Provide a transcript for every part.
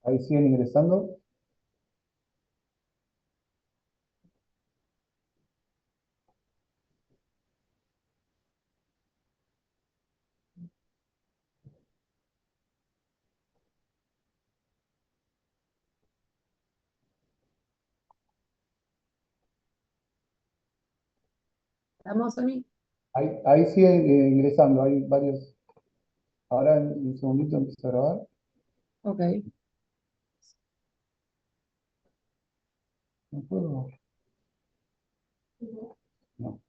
Ahí siguen ingresando. ¿Estamos, Emi? Ahí siguen ingresando. Hay varios. Ahora en un segundito empiezo a grabar. Ok. ¿No puedo? No.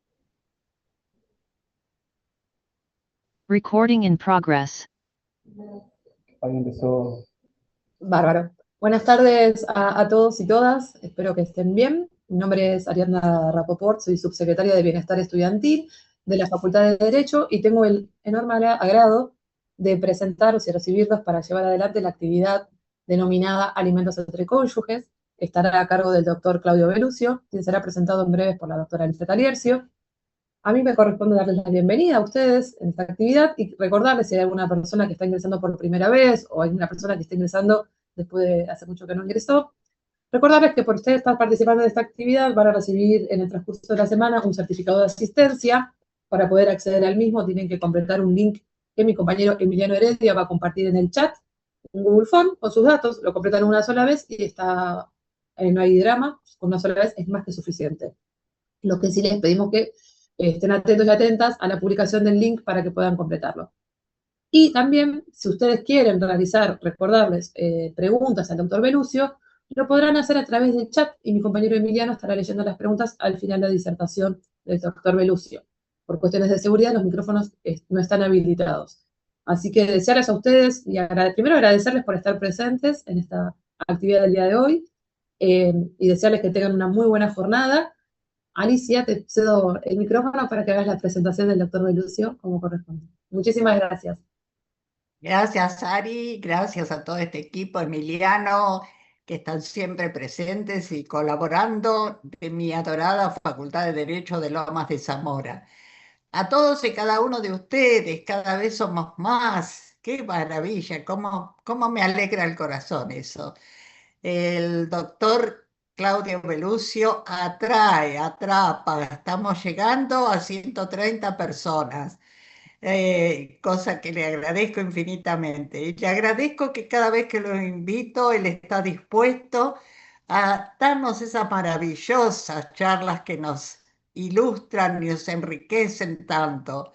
Recording in progress. Ahí empezó. Bárbaro. Buenas tardes a todos y todas. Espero que estén bien. Mi nombre es Ariadna Rapoport, soy subsecretaria de Bienestar Estudiantil de la Facultad de Derecho y tengo el enorme agrado de presentaros y recibirlos para llevar adelante la actividad denominada Alimentos entre Cónyuges, que estará a cargo del doctor Claudio Belucio, quien será presentado en breve por la doctora Alicia Taliercio. A mí me corresponde darles la bienvenida a ustedes en esta actividad y recordarles si hay alguna persona que está ingresando por primera vez o hay una persona que está ingresando después de hace mucho que no ingresó. Recordarles que por ustedes estar participando de esta actividad van a recibir en el transcurso de la semana un certificado de asistencia. Para poder acceder al mismo tienen que completar un link que mi compañero Emiliano Heredia va a compartir en el chat, un Google Form con sus datos, lo completan una sola vez y está, no hay drama, con una sola vez es más que suficiente. Lo que sí les pedimos que estén atentos y atentas a la publicación del link para que puedan completarlo. Y también, si ustedes quieren realizar, recordarles preguntas al doctor Belucio, lo podrán hacer a través del chat y mi compañero Emiliano estará leyendo las preguntas al final de la disertación del doctor Belucio. Por cuestiones de seguridad, los micrófonos no están habilitados. Así que desearles a ustedes, y primero agradecerles por estar presentes en esta actividad del día de hoy, y desearles que tengan una muy buena jornada. Alicia, te cedo el micrófono para que hagas la presentación del doctor Belucio como corresponde. Muchísimas gracias. Gracias, Ari, gracias a todo este equipo, Emiliano, que están siempre presentes y colaborando de mi adorada Facultad de Derecho de Lomas de Zamora. A todos y cada uno de ustedes, cada vez somos más. Qué maravilla, cómo me alegra el corazón eso. El doctor Claudio Belucio atrae, atrapa. Estamos llegando a 130 personas, cosa que le agradezco infinitamente. Y le agradezco que cada vez que lo invito, él está dispuesto a darnos esas maravillosas charlas que nos ilustran y nos enriquecen tanto.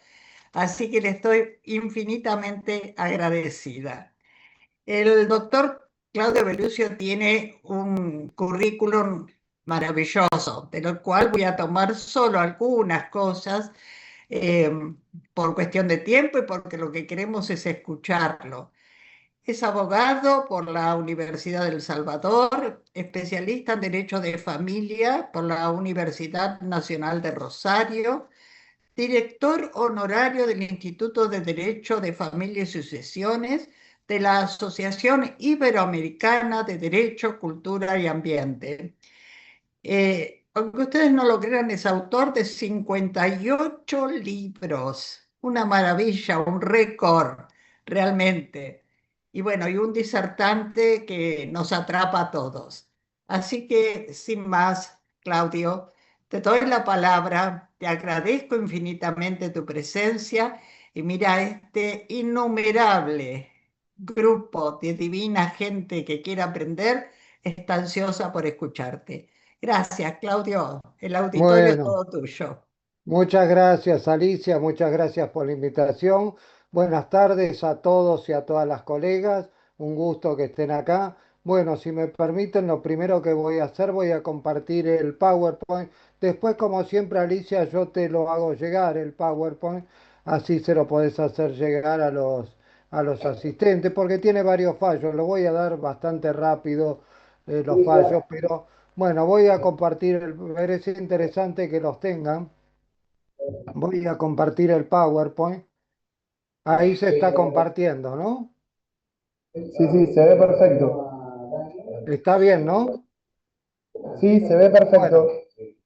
Así que le estoy infinitamente agradecida. El doctor Claudio Belucio tiene un currículum maravilloso, de lo cual voy a tomar solo algunas cosas eh, por cuestión de tiempo y porque lo que queremos es escucharlo. Es abogado por la Universidad del Salvador, especialista en Derecho de Familia por la Universidad Nacional de Rosario, director honorario del Instituto de Derecho de Familia y Sucesiones de la Asociación Iberoamericana de Derecho, Cultura y Ambiente. Aunque ustedes no lo crean, es autor de 58 libros. Una maravilla, un récord, realmente. Y bueno, y un disertante que nos atrapa a todos. Así que, sin más, Claudio, te doy la palabra, te agradezco infinitamente tu presencia y mira, este innumerable grupo de divina gente que quiere aprender está ansiosa por escucharte. Gracias, Claudio. El auditorio es Bueno, todo tuyo. muchas gracias Alicia, muchas gracias por la invitación. Buenas tardes a todos y a todas las colegas, un gusto que estén acá. Bueno, si me permiten, lo primero que voy a hacer, voy a compartir el PowerPoint. Después, como siempre, Alicia, yo te lo hago llegar el PowerPoint, así se lo podés hacer llegar a los asistentes, porque tiene varios fallos. Lo voy a dar bastante rápido, los fallos, pero... Bueno, voy a compartir, me parece interesante que los tengan. Voy a compartir el PowerPoint. Ahí se está compartiendo, ¿no? Sí, sí, se ve perfecto. Está bien, ¿no? Sí, se ve perfecto. Bueno,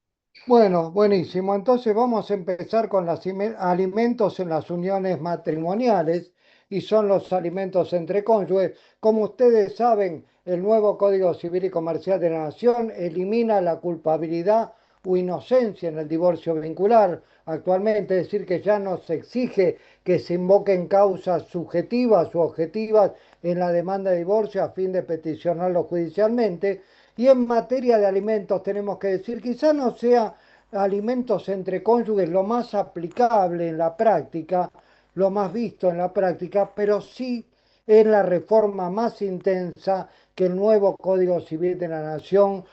bueno, buenísimo. Entonces vamos a empezar con los alimentos en las uniones matrimoniales. y son los alimentos entre cónyuges. Como ustedes saben, el nuevo Código Civil y Comercial de la Nación elimina la culpabilidad o inocencia en el divorcio vincular actualmente, es decir, que ya no se exige que se invoquen causas subjetivas u objetivas en la demanda de divorcio a fin de peticionarlo judicialmente. Y en materia de alimentos tenemos que decir, quizá no sea alimentos entre cónyuges lo más aplicable en la práctica, lo más visto en la práctica, pero sí es la reforma más intensa que el nuevo Código Civil de la Nación,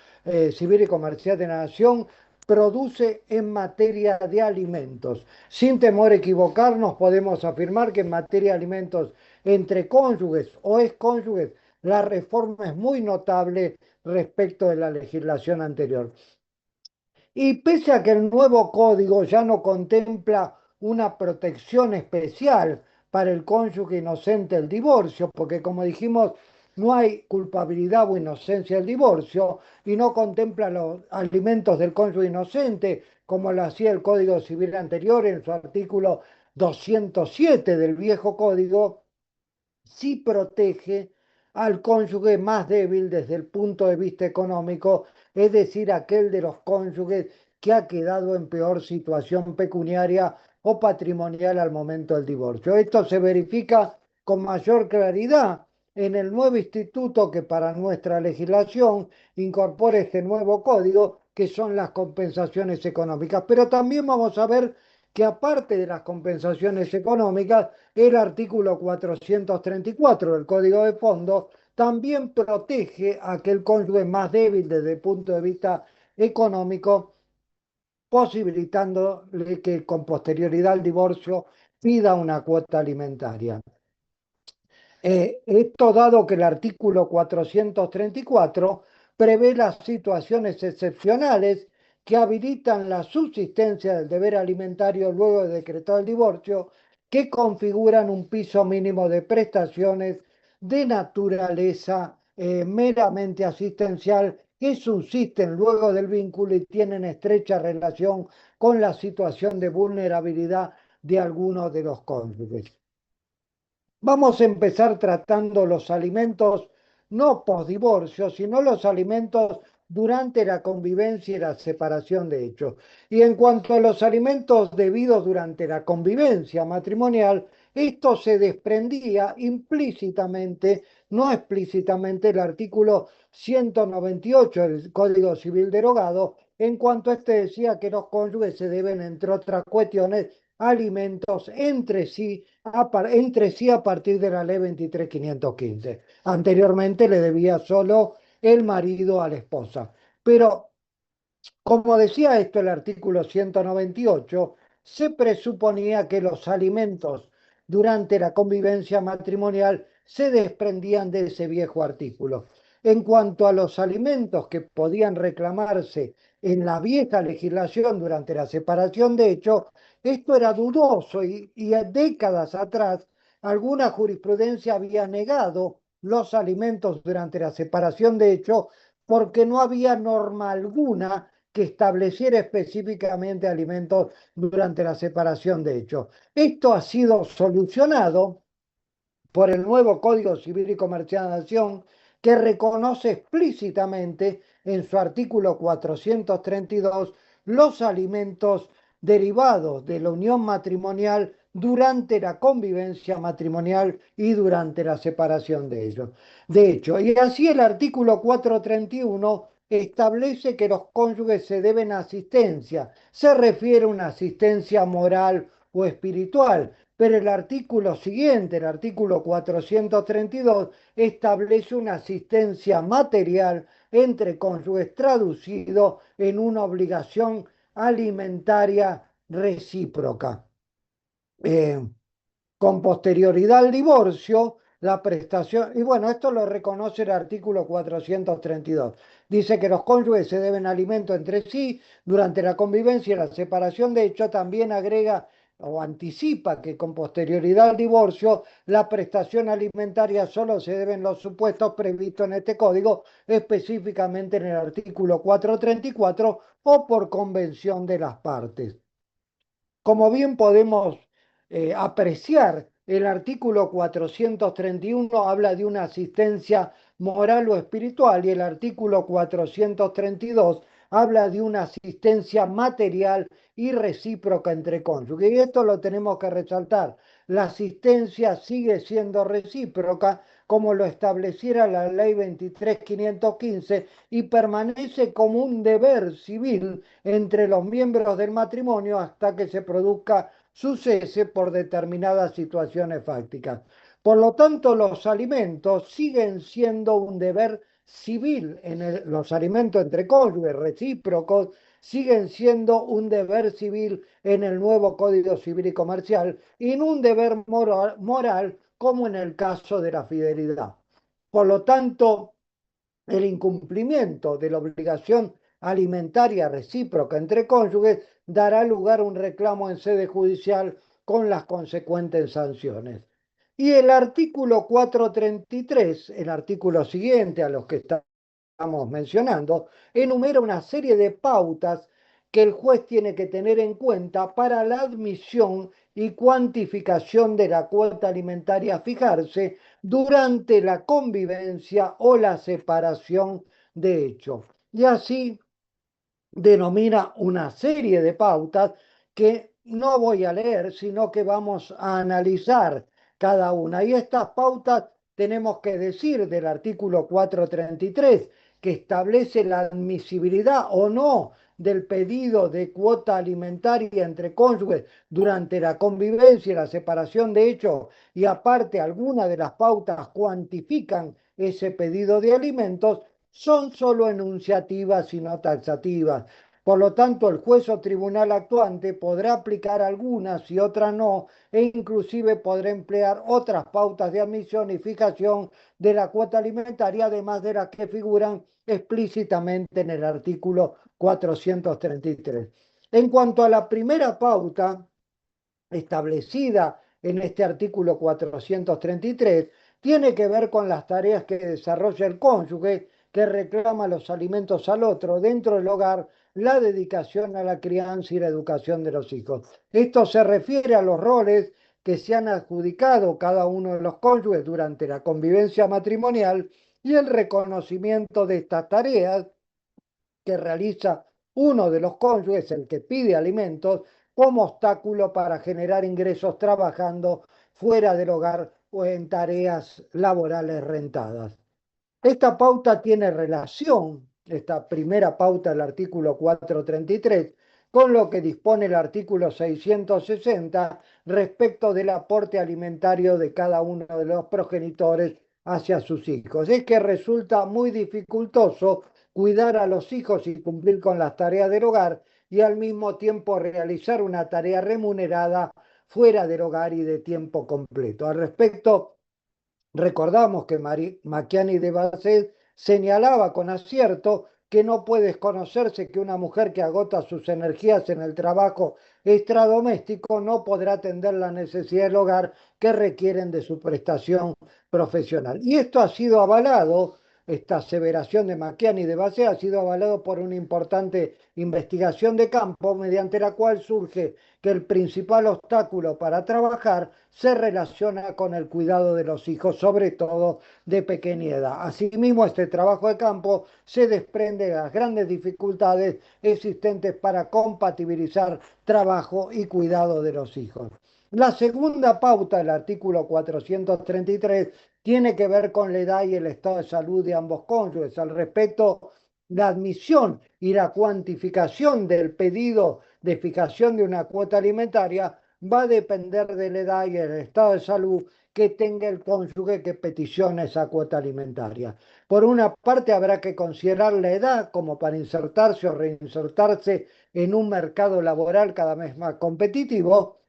Civil y Comercial de la Nación, produce en materia de alimentos. Sin temor a equivocarnos, podemos afirmar que en materia de alimentos entre cónyuges o excónyuges, la reforma es muy notable respecto de la legislación anterior. Y pese a que el nuevo código ya no contempla una protección especial para el cónyuge inocente del divorcio, porque como dijimos, no hay culpabilidad o inocencia del divorcio y no contempla los alimentos del cónyuge inocente, como lo hacía el Código Civil anterior en su artículo 207 del viejo código, sí protege al cónyuge más débil desde el punto de vista económico, es decir, aquel de los cónyuges que ha quedado en peor situación pecuniaria o patrimonial al momento del divorcio. Esto se verifica con mayor claridad en el nuevo instituto que para nuestra legislación incorpora este nuevo código, que son las compensaciones económicas. Pero también vamos a ver que aparte de las compensaciones económicas, el artículo 434 del Código de Fondos también protege a aquel cónyuge más débil desde el punto de vista económico, posibilitándole que con posterioridad al divorcio pida una cuota alimentaria. Esto dado que el artículo 434 prevé las situaciones excepcionales que habilitan la subsistencia del deber alimentario luego de decretado el divorcio, que configuran un piso mínimo de prestaciones de naturaleza meramente asistencial que subsisten luego del vínculo y tienen estrecha relación con la situación de vulnerabilidad de algunos de los cónyuges. Vamos a empezar tratando los alimentos no postdivorcio, sino los alimentos durante la convivencia y la separación de hechos. Y en cuanto a los alimentos debidos durante la convivencia matrimonial, esto se desprendía implícitamente, no explícitamente, el artículo 198 del Código Civil derogado, en cuanto a este decía que los cónyuges se deben, entre otras cuestiones, alimentos entre sí a partir de la ley 23.515. Anteriormente le debía solo el marido a la esposa. Pero, como decía esto el artículo 198, se presuponía que los alimentos durante la convivencia matrimonial se desprendían de ese viejo artículo. En cuanto a los alimentos que podían reclamarse en la vieja legislación durante la separación de hechos, esto era dudoso y décadas atrás alguna jurisprudencia había negado los alimentos durante la separación de hechos porque no había norma alguna que estableciera específicamente alimentos durante la separación de hechos. Esto ha sido solucionado por el nuevo Código Civil y Comercial de la Nación, que reconoce explícitamente en su artículo 432 los alimentos derivados de la unión matrimonial durante la convivencia matrimonial y durante la separación de ellos. De hecho, y así el artículo 431 establece que los cónyuges se deben asistencia. Se refiere a una asistencia moral o espiritual, pero el artículo siguiente, el artículo 432, establece una asistencia material entre cónyuges traducido en una obligación alimentaria recíproca. Con posterioridad al divorcio, la prestación, y bueno, esto lo reconoce el artículo 432. Dice que los cónyuges se deben alimento entre sí durante la convivencia y la separación. De hecho, también agrega o anticipa que con posterioridad al divorcio, la prestación alimentaria solo se debe en los supuestos previstos en este código, específicamente en el artículo 434 o por convención de las partes. Como bien podemos apreciar el artículo 431 habla de una asistencia moral o espiritual y el artículo 432 habla de una asistencia material y recíproca entre cónyuges. Y esto lo tenemos que resaltar. La asistencia sigue siendo recíproca como lo estableciera la ley 23.515 y permanece como un deber civil entre los miembros del matrimonio hasta que se produzca su cese por determinadas situaciones fácticas. Por lo tanto, los alimentos siguen siendo un deber civil, los alimentos entre cónyuges recíprocos siguen siendo un deber civil en el nuevo Código Civil y Comercial y no un deber moral como en el caso de la fidelidad. Por lo tanto, el incumplimiento de la obligación alimentaria recíproca entre cónyuges dará lugar a un reclamo en sede judicial con las consecuentes sanciones. Y el artículo 433, el artículo siguiente a los que estamos mencionando, enumera una serie de pautas que el juez tiene que tener en cuenta para la admisión y cuantificación de la cuota alimentaria a fijarse durante la convivencia o la separación de hecho. Y así denomina una serie de pautas que no voy a leer, sino que vamos a analizar cada una. Y estas pautas tenemos que decir del artículo 433, que establece la admisibilidad o no del pedido de cuota alimentaria entre cónyuges durante la convivencia y la separación de hecho, y aparte algunas de las pautas cuantifican ese pedido de alimentos, son solo enunciativas y no taxativas. Por lo tanto, el juez o tribunal actuante podrá aplicar algunas y otras no, e inclusive podrá emplear otras pautas de admisión y fijación de la cuota alimentaria, además de las que figuran explícitamente en el artículo 433. En cuanto a la primera pauta establecida en este artículo 433, tiene que ver con las tareas que desarrolla el cónyuge que reclama los alimentos al otro dentro del hogar, la dedicación a la crianza y la educación de los hijos. Esto se refiere a los roles que se han adjudicado cada uno de los cónyuges durante la convivencia matrimonial y el reconocimiento de estas tareas que realiza uno de los cónyuges, el que pide alimentos, como obstáculo para generar ingresos trabajando fuera del hogar o en tareas laborales rentadas. Esta pauta tiene relación, esta primera pauta del artículo 433, con lo que dispone el artículo 660 respecto del aporte alimentario de cada uno de los progenitores hacia sus hijos. Es que resulta muy dificultoso cuidar a los hijos y cumplir con las tareas del hogar y al mismo tiempo realizar una tarea remunerada fuera del hogar y de tiempo completo. Al respecto, recordamos que Macchiani de Basset señalaba con acierto que no puede desconocerse que una mujer que agota sus energías en el trabajo extradoméstico no podrá atender la necesidad del hogar que requieren de su prestación profesional. Y esto ha sido avalado, esta aseveración de Macchiani de Basset ha sido avalado por una importante investigación de campo mediante la cual surge que el principal obstáculo para trabajar se relaciona con el cuidado de los hijos, sobre todo de pequeña edad. Asimismo, este trabajo de campo se desprende de las grandes dificultades existentes para compatibilizar trabajo y cuidado de los hijos. La segunda pauta del artículo 433 tiene que ver con la edad y el estado de salud de ambos cónyuges. Al respecto, la admisión y la cuantificación del pedido de fijación de una cuota alimentaria va a depender de la edad y el estado de salud que tenga el cónyuge que peticiona esa cuota alimentaria. Por una parte, habrá que considerar la edad como para insertarse o reinsertarse en un mercado laboral cada vez más competitivo,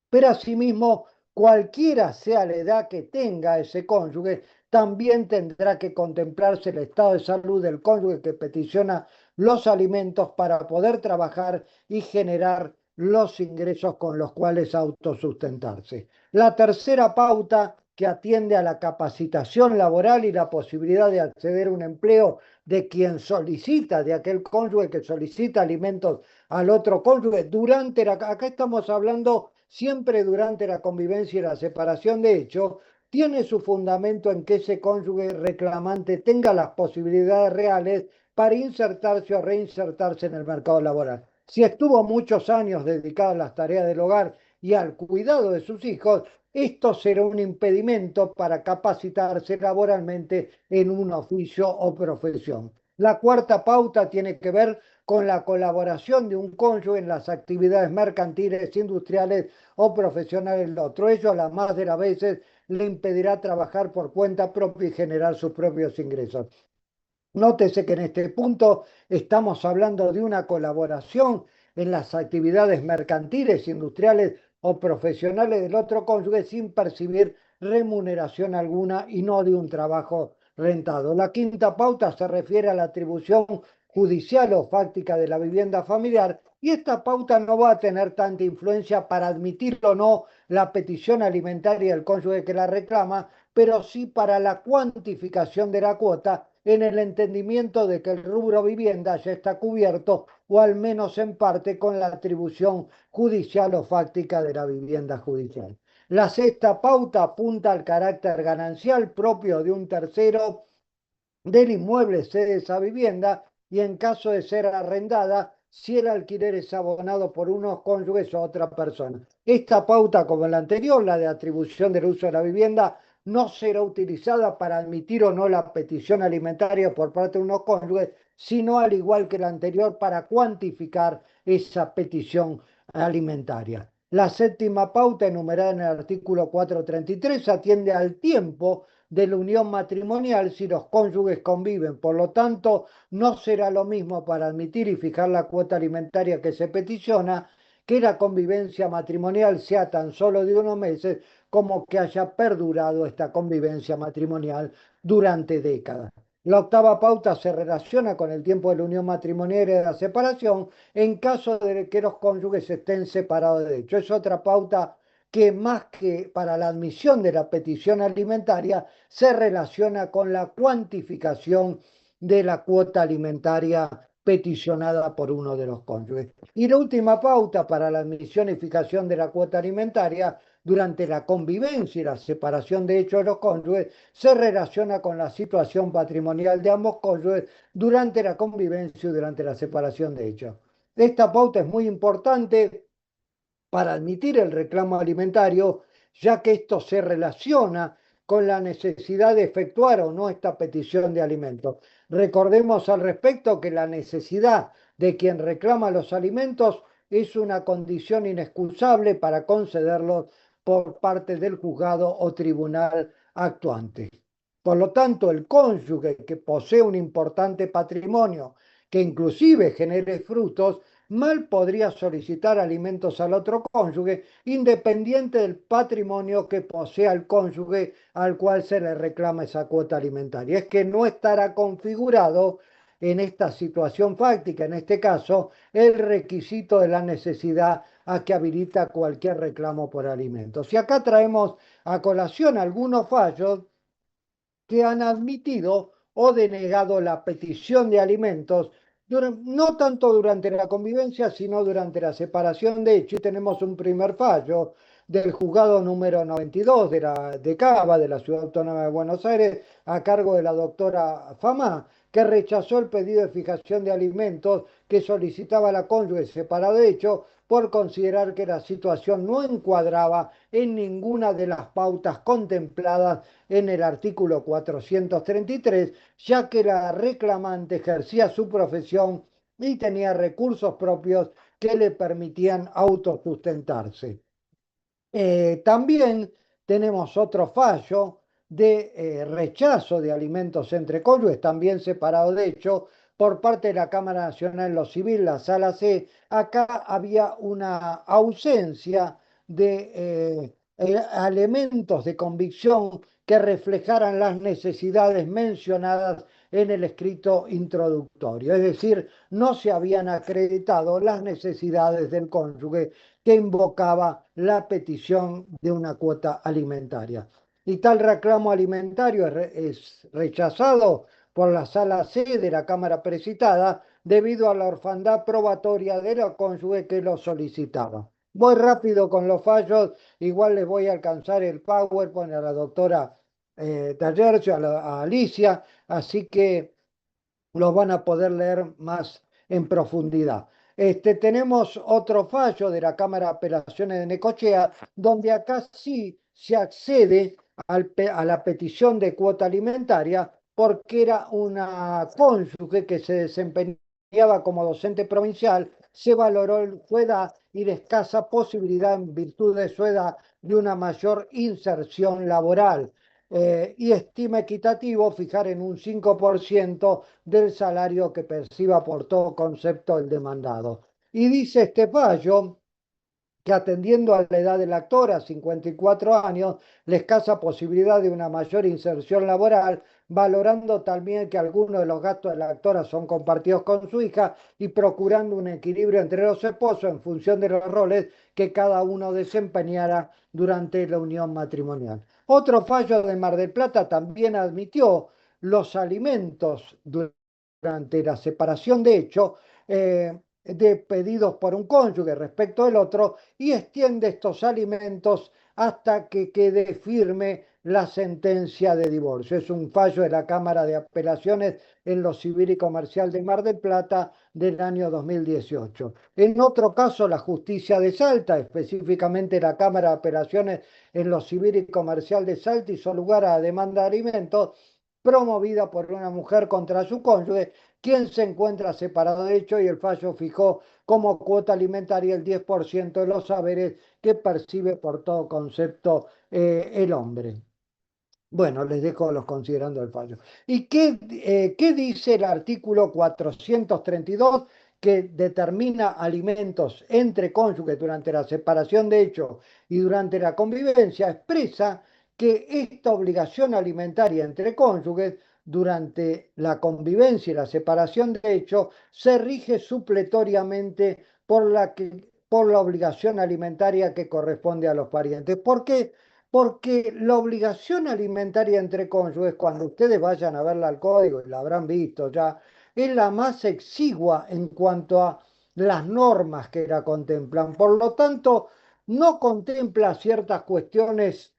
pero asimismo, cualquiera sea la edad que tenga ese cónyuge, también tendrá que contemplarse el estado de salud del cónyuge que peticiona los alimentos para poder trabajar y generar los ingresos con los cuales autosustentarse. La tercera pauta, que atiende a la capacitación laboral y la posibilidad de acceder a un empleo de quien solicita, de aquel cónyuge que solicita alimentos al otro cónyuge durante acá estamos hablando siempre durante la convivencia y la separación de hecho, tiene su fundamento en que ese cónyuge reclamante tenga las posibilidades reales para insertarse o reinsertarse en el mercado laboral. Si estuvo muchos años dedicado a las tareas del hogar y al cuidado de sus hijos, esto será un impedimento para capacitarse laboralmente en un oficio o profesión. La cuarta pauta tiene que ver con la colaboración de un cónyuge en las actividades mercantiles, industriales o profesionales del otro. Ello, a la más de las veces, le impedirá trabajar por cuenta propia y generar sus propios ingresos. Nótese que en este punto estamos hablando de una colaboración en las actividades mercantiles, industriales o profesionales del otro cónyuge sin percibir remuneración alguna y no de un trabajo rentado. La quinta pauta se refiere a la atribución judicial o fáctica de la vivienda familiar y esta pauta no va a tener tanta influencia para admitir o no la petición alimentaria del cónyuge que la reclama, pero sí para la cuantificación de la cuota en el entendimiento de que el rubro vivienda ya está cubierto o al menos en parte con la atribución judicial o fáctica de la vivienda judicial. La sexta pauta apunta al carácter ganancial propio de un tercero del inmueble sede de esa vivienda y en caso de ser arrendada, si el alquiler es abonado por unos cónyuges o otra persona. Esta pauta, como la anterior, la de atribución del uso de la vivienda, no será utilizada para admitir o no la petición alimentaria por parte de unos cónyuges, sino al igual que la anterior para cuantificar esa petición alimentaria. La séptima pauta, enumerada en el artículo 433, atiende al tiempo de la unión matrimonial si los cónyuges conviven. Por lo tanto, no será lo mismo para admitir y fijar la cuota alimentaria que se peticiona que la convivencia matrimonial sea tan solo de unos meses como que haya perdurado esta convivencia matrimonial durante décadas. La octava pauta se relaciona con el tiempo de la unión matrimonial y de la separación en caso de que los cónyuges estén separados de hecho. Es otra pauta que más que para la admisión de la petición alimentaria se relaciona con la cuantificación de la cuota alimentaria peticionada por uno de los cónyuges. Y la última pauta para la admisión y fijación de la cuota alimentaria durante la convivencia y la separación de hecho de los cónyuges se relaciona con la situación patrimonial de ambos cónyuges durante la convivencia y durante la separación de hecho. Esta pauta es muy importante para admitir el reclamo alimentario, ya que esto se relaciona con la necesidad de efectuar o no esta petición de alimentos. Recordemos al respecto que la necesidad de quien reclama los alimentos es una condición inexcusable para concederlos por parte del juzgado o tribunal actuante. Por lo tanto, el cónyuge que posee un importante patrimonio que inclusive genere frutos, mal podría solicitar alimentos al otro cónyuge, independiente del patrimonio que posea el cónyuge al cual se le reclama esa cuota alimentaria. Es que no estará configurado en esta situación fáctica, en este caso, el requisito de la necesidad a que habilita cualquier reclamo por alimentos. Y acá traemos a colación algunos fallos que han admitido o denegado la petición de alimentos, no tanto durante la convivencia, sino durante la separación de hecho. Y tenemos un primer fallo del juzgado número 92 de Cava, de la Ciudad Autónoma de Buenos Aires, a cargo de la doctora Famá, que rechazó el pedido de fijación de alimentos que solicitaba la cónyuge separada de hecho por considerar que la situación no encuadraba en ninguna de las pautas contempladas en el artículo 433, ya que la reclamante ejercía su profesión y tenía recursos propios que le permitían autosustentarse. También tenemos otro fallo de rechazo de alimentos entre cónyuges, también separado de hecho, por parte de la Cámara Nacional en lo Civil, la Sala C. Acá había una ausencia de elementos de convicción que reflejaran las necesidades mencionadas en el escrito introductorio, es decir, no se habían acreditado las necesidades del cónyuge que invocaba la petición de una cuota alimentaria. Y tal reclamo alimentario es rechazado por la Sala C de la Cámara precitada debido a la orfandad probatoria de la cónyuge que lo solicitaba. Voy rápido con los fallos, igual les voy a alcanzar el PowerPoint a la doctora Tallercio, a Alicia, así que los van a poder leer más en profundidad. Tenemos otro fallo de la Cámara de Apelaciones de Necochea, donde acá sí se accede a la petición de cuota alimentaria porque era una cónyuge que se desempeñaba como docente provincial, se valoró su edad y de escasa posibilidad en virtud de su edad de una mayor inserción laboral. Y estima equitativo fijar en un 5% del salario que perciba por todo concepto el demandado. Y dice este fallo que atendiendo a la edad del actor, a 54 años, la escasa posibilidad de una mayor inserción laboral, valorando también que algunos de los gastos de la actora son compartidos con su hija y procurando un equilibrio entre los esposos en función de los roles que cada uno desempeñara durante la unión matrimonial. Otro fallo de Mar del Plata también admitió los alimentos durante la separación de hecho, de pedidos por un cónyuge respecto del otro y extiende estos alimentos hasta que quede firme la sentencia de divorcio. Es un fallo de la Cámara de Apelaciones en lo Civil y Comercial de Mar del Plata del año 2018. En otro caso, la justicia de Salta, específicamente la Cámara de Apelaciones en lo Civil y Comercial de Salta, hizo lugar a demanda de alimentos promovida por una mujer contra su cónyuge, quien se encuentra separado de hecho, y el fallo fijó como cuota alimentaria el 10% de los saberes que percibe por todo concepto el hombre. Bueno, les dejo los considerando el fallo. ¿Y qué dice el artículo 432 que determina alimentos entre cónyuges durante la separación de hecho y durante la convivencia? Expresa que esta obligación alimentaria entre cónyuges durante la convivencia y la separación de hecho se rige supletoriamente por la obligación alimentaria que corresponde a los parientes. ¿Por qué? Porque la obligación alimentaria entre cónyuges, cuando ustedes vayan a verla al código, y la habrán visto ya, es la más exigua en cuanto a las normas que la contemplan. Por lo tanto, no contempla ciertas cuestiones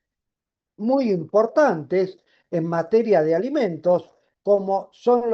muy importantes en materia de alimentos, como son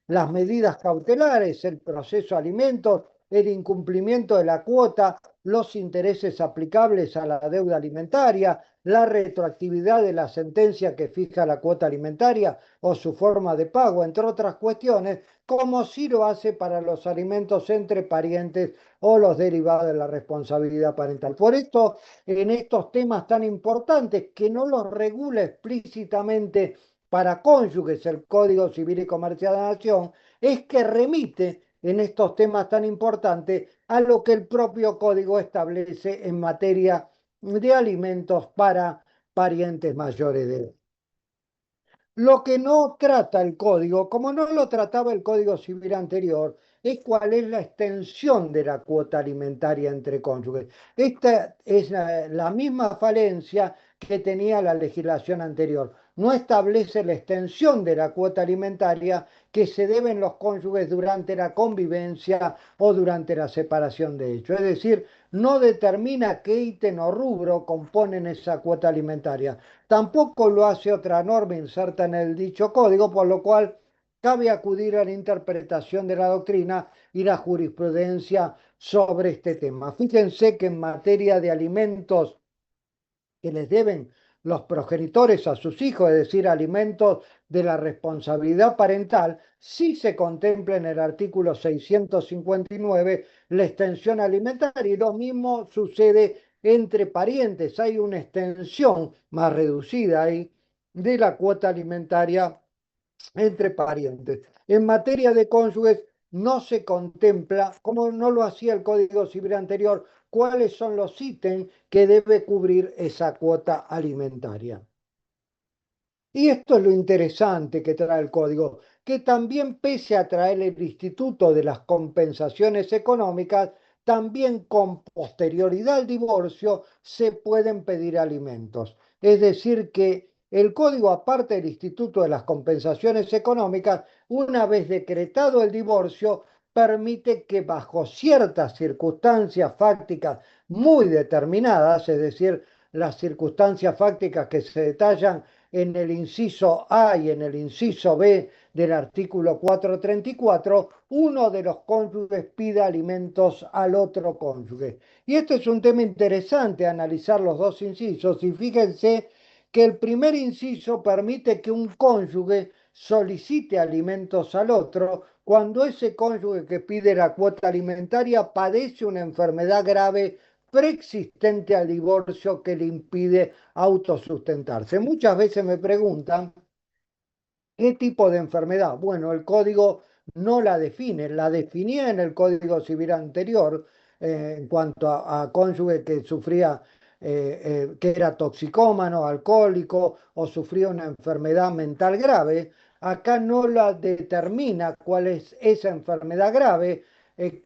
las medidas cautelares, el proceso de alimentos, el incumplimiento de la cuota, los intereses aplicables a la deuda alimentaria, la retroactividad de la sentencia que fija la cuota alimentaria o su forma de pago, entre otras cuestiones, como si lo hace para los alimentos entre parientes o los derivados de la responsabilidad parental. Por esto, en estos temas tan importantes que no los regula explícitamente para cónyuges el Código Civil y Comercial de la Nación, es que remite en estos temas tan importantes a lo que el propio código establece en materia de alimentos para parientes mayores de edad. Lo que no trata el código, como no lo trataba el Código Civil anterior, es cuál es la extensión de la cuota alimentaria entre cónyuges. Esta es la misma falencia que tenía la legislación anterior. No establece la extensión de la cuota alimentaria que se deben los cónyuges durante la convivencia o durante la separación de hecho. Es decir, no determina qué ítem o rubro componen esa cuota alimentaria. Tampoco lo hace otra norma inserta en el dicho código, por lo cual cabe acudir a la interpretación de la doctrina y la jurisprudencia sobre este tema. Fíjense que en materia de alimentos que les deben los progenitores a sus hijos, es decir, alimentos de la responsabilidad parental, sí se contempla en el artículo 659 la extensión alimentaria y lo mismo sucede entre parientes. Hay una extensión más reducida ahí de la cuota alimentaria entre parientes. En materia de cónyuges no se contempla, como no lo hacía el Código Civil anterior, cuáles son los ítems que debe cubrir esa cuota alimentaria. Y esto es lo interesante que trae el código, que también pese a traer el instituto de las compensaciones económicas, también con posterioridad al divorcio se pueden pedir alimentos. Es decir, que el código, aparte del instituto de las compensaciones económicas, una vez decretado el divorcio, permite que bajo ciertas circunstancias fácticas muy determinadas, es decir, las circunstancias fácticas que se detallan en el inciso A y en el inciso B del artículo 434, uno de los cónyuges pida alimentos al otro cónyuge. Y esto es un tema interesante, analizar los dos incisos, y fíjense que el primer inciso permite que un cónyuge solicite alimentos al otro cuando ese cónyuge que pide la cuota alimentaria padece una enfermedad grave preexistente al divorcio que le impide autosustentarse. Muchas veces me preguntan, ¿qué tipo de enfermedad? Bueno, el código no la define, la definía en el Código Civil anterior en cuanto a cónyuge que sufría, que era toxicómano, alcohólico o sufría una enfermedad mental grave. Acá no la determina cuál es esa enfermedad grave, eh,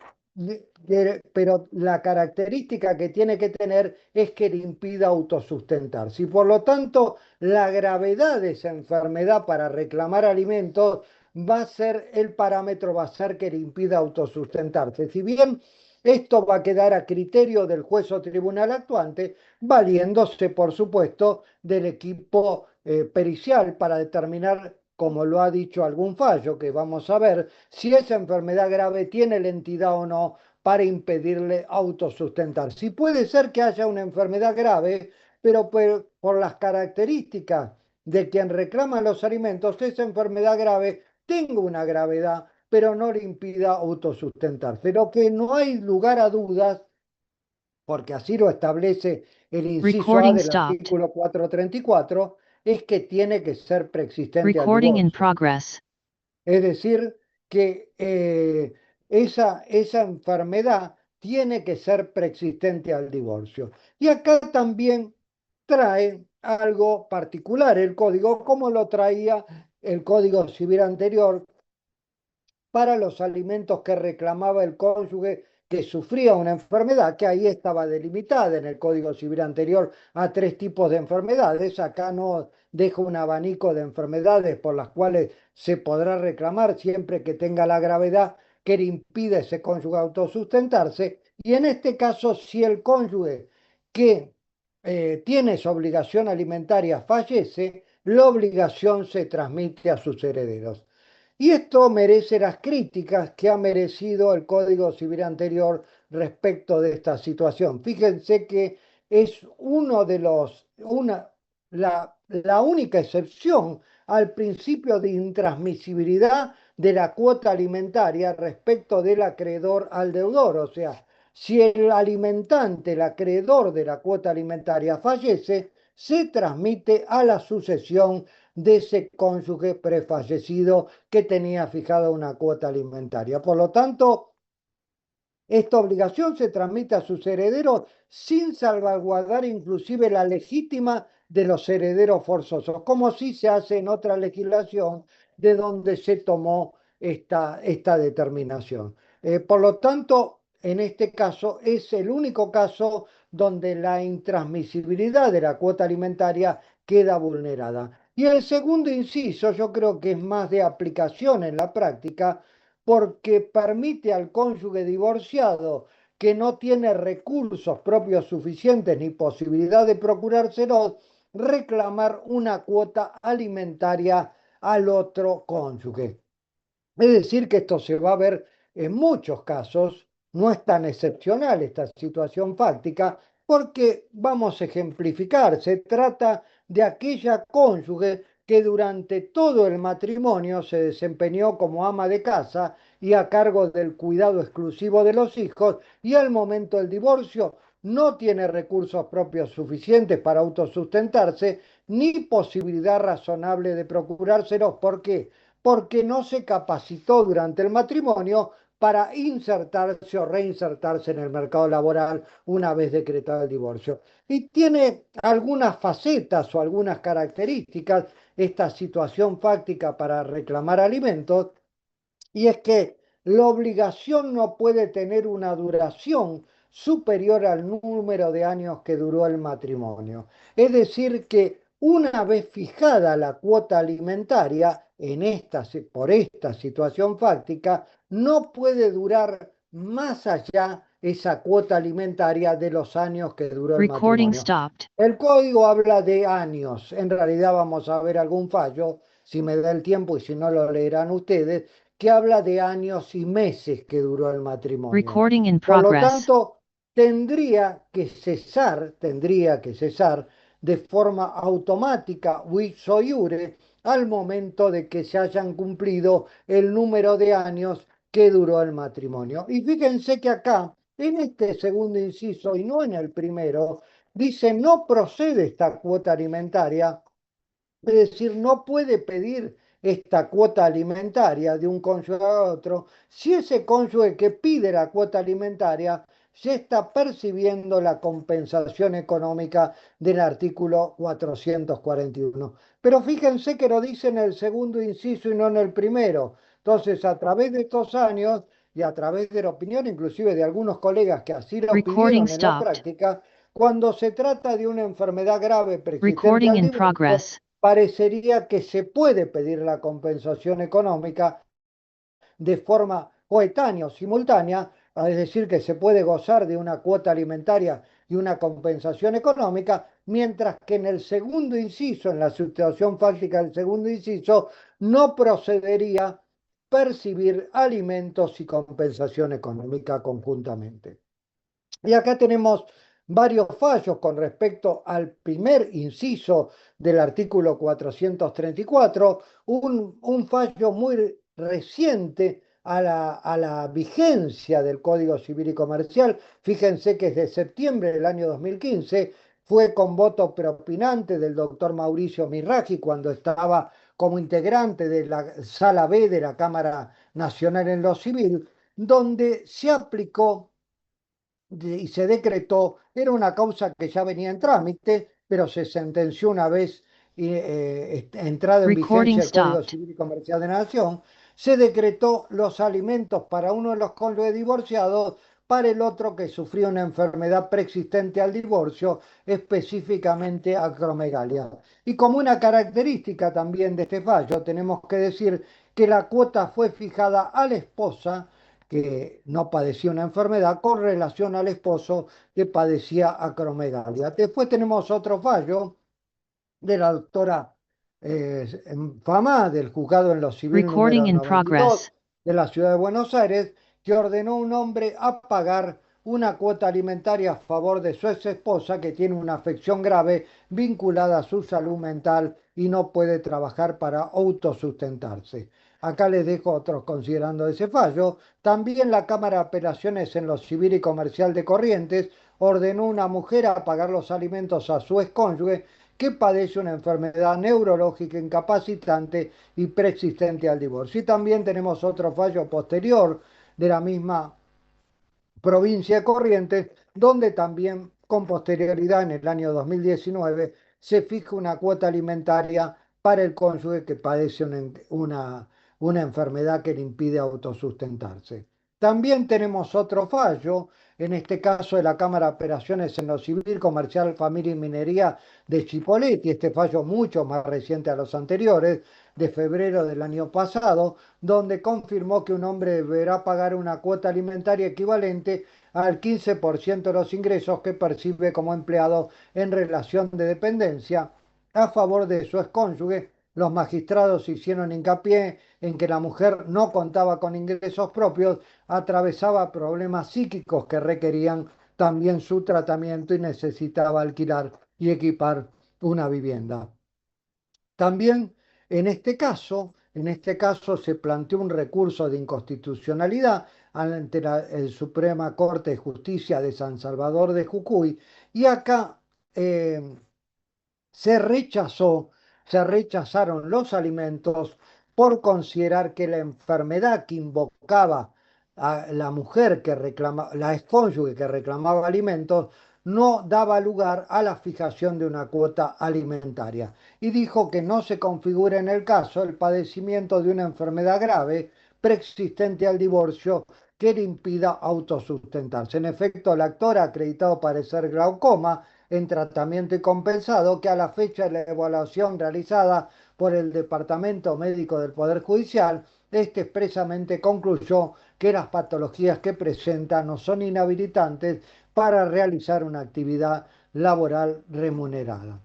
pero la característica que tiene que tener es que le impida autosustentarse. Y por lo tanto, la gravedad de esa enfermedad para reclamar alimentos va a ser el parámetro, va a ser que le impida autosustentarse. Si bien esto va a quedar a criterio del juez o tribunal actuante, valiéndose, por supuesto, del equipo pericial para determinar, como lo ha dicho algún fallo, que vamos a ver, si esa enfermedad grave tiene la entidad o no para impedirle autosustentar. Si puede ser que haya una enfermedad grave, pero por las características de quien reclama los alimentos, esa enfermedad grave tenga una gravedad, pero no le impida autosustentarse. Lo que no hay lugar a dudas, porque así lo establece el inciso A Recording del stopped. artículo 434, es que tiene que ser preexistente al Recording in divorcio. progress. Es decir, que esa enfermedad tiene que ser preexistente al divorcio. Y acá también trae algo particular el código, como lo traía el Código Civil anterior, para los alimentos que reclamaba el cónyuge que sufría una enfermedad, que ahí estaba delimitada en el Código Civil anterior a 3 tipos de enfermedades. Acá no deja un abanico de enfermedades por las cuales se podrá reclamar siempre que tenga la gravedad que le impide a ese cónyuge autosustentarse. Y en este caso, si el cónyuge que tiene su obligación alimentaria fallece, la obligación se transmite a sus herederos. Y esto merece las críticas que ha merecido el Código Civil anterior respecto de esta situación. Fíjense que es la única excepción al principio de intransmisibilidad de la cuota alimentaria respecto del acreedor al deudor. O sea, si el alimentante, el acreedor de la cuota alimentaria fallece, se transmite a la sucesión de ese cónyuge prefallecido que tenía fijada una cuota alimentaria. Por lo tanto, esta obligación se transmite a sus herederos sin salvaguardar inclusive la legítima de los herederos forzosos, como sí se hace en otra legislación de donde se tomó esta determinación. Por lo tanto, en este caso es el único caso donde la intransmisibilidad de la cuota alimentaria queda vulnerada. Y el segundo inciso yo creo que es más de aplicación en la práctica, porque permite al cónyuge divorciado que no tiene recursos propios suficientes ni posibilidad de procurárselos, reclamar una cuota alimentaria al otro cónyuge. Es decir, que esto se va a ver en muchos casos, no es tan excepcional esta situación fáctica, porque vamos a ejemplificar, se trata de aquella cónyuge que durante todo el matrimonio se desempeñó como ama de casa y a cargo del cuidado exclusivo de los hijos, y al momento del divorcio no tiene recursos propios suficientes para autosustentarse ni posibilidad razonable de procurárselos. ¿Por qué? Porque no se capacitó durante el matrimonio para insertarse o reinsertarse en el mercado laboral una vez decretado el divorcio. Y tiene algunas facetas o algunas características esta situación fáctica para reclamar alimentos, y es que la obligación no puede tener una duración superior al número de años que duró el matrimonio. Es decir, que una vez fijada la cuota alimentaria por esta situación fáctica, no puede durar más allá esa cuota alimentaria de los años que duró el Recording matrimonio. stopped. El código habla de años. En realidad vamos a ver algún fallo, si me da el tiempo y si no lo leerán ustedes, que habla de años y meses que duró el matrimonio. Recording in Por lo progress. tanto, tendría que cesar de forma automática, ipso iure, al momento de que se hayan cumplido el número de años que duró el matrimonio. Y fíjense que acá, en este segundo inciso y no en el primero, dice no procede esta cuota alimentaria, es decir, no puede pedir esta cuota alimentaria de un cónyuge a otro si ese cónyuge que pide la cuota alimentaria ya está percibiendo la compensación económica del artículo 441. Pero fíjense que lo dice en el segundo inciso y no en el primero. Entonces, a través de estos años y a través de la opinión inclusive de algunos colegas que así lo Recording pidieron en la stopped. práctica, cuando se trata de una enfermedad grave persistente Recording al in divorcio, progress. parecería que se puede pedir la compensación económica de forma coetánea o simultánea, es decir, que se puede gozar de una cuota alimentaria y una compensación económica, mientras que en el segundo inciso, en la situación fáctica del segundo inciso, no procedería percibir alimentos y compensación económica conjuntamente. Y acá tenemos varios fallos con respecto al primer inciso del artículo 434, un fallo muy reciente a la vigencia del Código Civil y Comercial. Fíjense que desde septiembre del año 2015 fue con voto preopinante del doctor Mauricio Mirraji cuando estaba como integrante de la Sala B de la Cámara Nacional en lo Civil, donde se aplicó y se decretó, era una causa que ya venía en trámite, pero se sentenció una vez entrado en Recording vigencia el Código stopped. Civil y Comercial de la Nación, se decretó los alimentos para uno de los cónyuges divorciados, para el otro que sufrió una enfermedad preexistente al divorcio, específicamente acromegalia. Y como una característica también de este fallo, tenemos que decir que la cuota fue fijada a la esposa que no padecía una enfermedad con relación al esposo que padecía acromegalia. Después tenemos otro fallo de la doctora Fama del juzgado en lo civil Recording número in 92 progress. de la ciudad de Buenos Aires, que ordenó a un hombre a pagar una cuota alimentaria a favor de su ex esposa que tiene una afección grave vinculada a su salud mental y no puede trabajar para autosustentarse. Acá les dejo otros considerando ese fallo. También la Cámara de Apelaciones en lo Civil y Comercial de Corrientes ordenó a una mujer a pagar los alimentos a su excónyuge que padece una enfermedad neurológica incapacitante y preexistente al divorcio. Y también tenemos otro fallo posterior de la misma provincia de Corrientes, donde también con posterioridad en el año 2019 se fija una cuota alimentaria para el cónyuge que padece una enfermedad que le impide autosustentarse. También tenemos otro fallo, en este caso de la Cámara de Operaciones en lo Civil, Comercial, Familia y Minería de Chipoleti, este fallo mucho más reciente a los anteriores, de febrero del año pasado, donde confirmó que un hombre deberá pagar una cuota alimentaria equivalente al 15% de los ingresos que percibe como empleado en relación de dependencia a favor de su excónyuge. Los magistrados hicieron hincapié en que la mujer no contaba con ingresos propios, atravesaba problemas psíquicos que requerían también su tratamiento y necesitaba alquilar y equipar una vivienda. También en este caso se planteó un recurso de inconstitucionalidad ante la Suprema Corte de Justicia de San Salvador de Jujuy y acá eh, se rechazó, se rechazaron los alimentos por considerar que la enfermedad que invocaba a la mujer que reclamaba, la excónyuge que reclamaba alimentos, no daba lugar a la fijación de una cuota alimentaria. Y dijo que no se configura en el caso el padecimiento de una enfermedad grave preexistente al divorcio que le impida autosustentarse. En efecto, el actor ha acreditado padecer glaucoma en tratamiento y compensado, que a la fecha de la evaluación realizada por el Departamento Médico del Poder Judicial este expresamente concluyó que las patologías que presenta no son inhabilitantes para realizar una actividad laboral remunerada.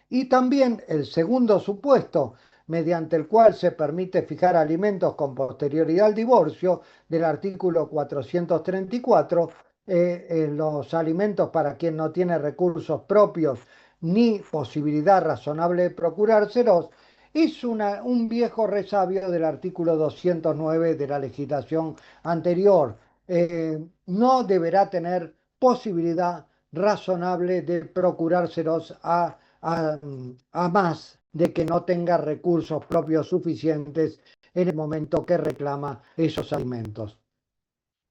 Y también el segundo supuesto, mediante el cual se permite fijar alimentos con posterioridad al divorcio, del artículo 434, los alimentos para quien no tiene recursos propios ni posibilidad razonable de procurárselos, es un viejo resabio del artículo 209 de la legislación anterior. No deberá tener posibilidad razonable de procurárselos a más de que no tenga recursos propios suficientes en el momento que reclama esos alimentos.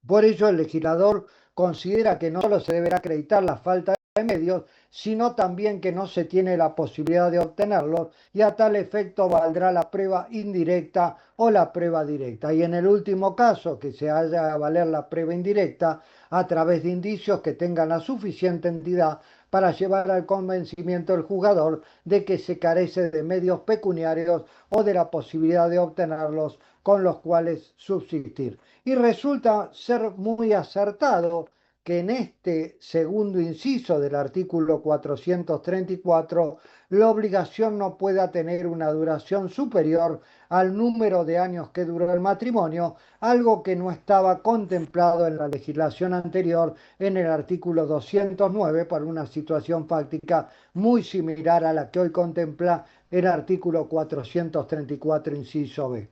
Por ello, el legislador considera que no solo se deberá acreditar la falta de medios, sino también que no se tiene la posibilidad de obtenerlos, y a tal efecto valdrá la prueba indirecta o la prueba directa. Y en el último caso, que se haya a valer la prueba indirecta a través de indicios que tengan la suficiente entidad para llevar al convencimiento del juzgador de que se carece de medios pecuniarios o de la posibilidad de obtenerlos con los cuales subsistir. Y resulta ser muy acertado que en este segundo inciso del artículo 434 la obligación no pueda tener una duración superior al número de años que duró el matrimonio, algo que no estaba contemplado en la legislación anterior en el artículo 209 por una situación fáctica muy similar a la que hoy contempla el artículo 434 inciso B.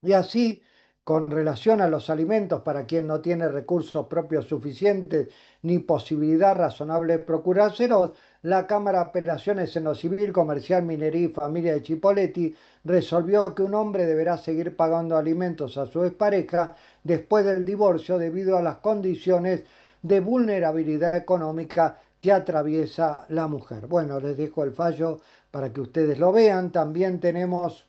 Y así, con relación a los alimentos para quien no tiene recursos propios suficientes ni posibilidad razonable de procurárselos, la Cámara de Apelaciones en lo Civil, Comercial, Minería y Familia de Chipoleti resolvió que un hombre deberá seguir pagando alimentos a su expareja después del divorcio debido a las condiciones de vulnerabilidad económica que atraviesa la mujer. Bueno, les dejo el fallo para que ustedes lo vean. También tenemos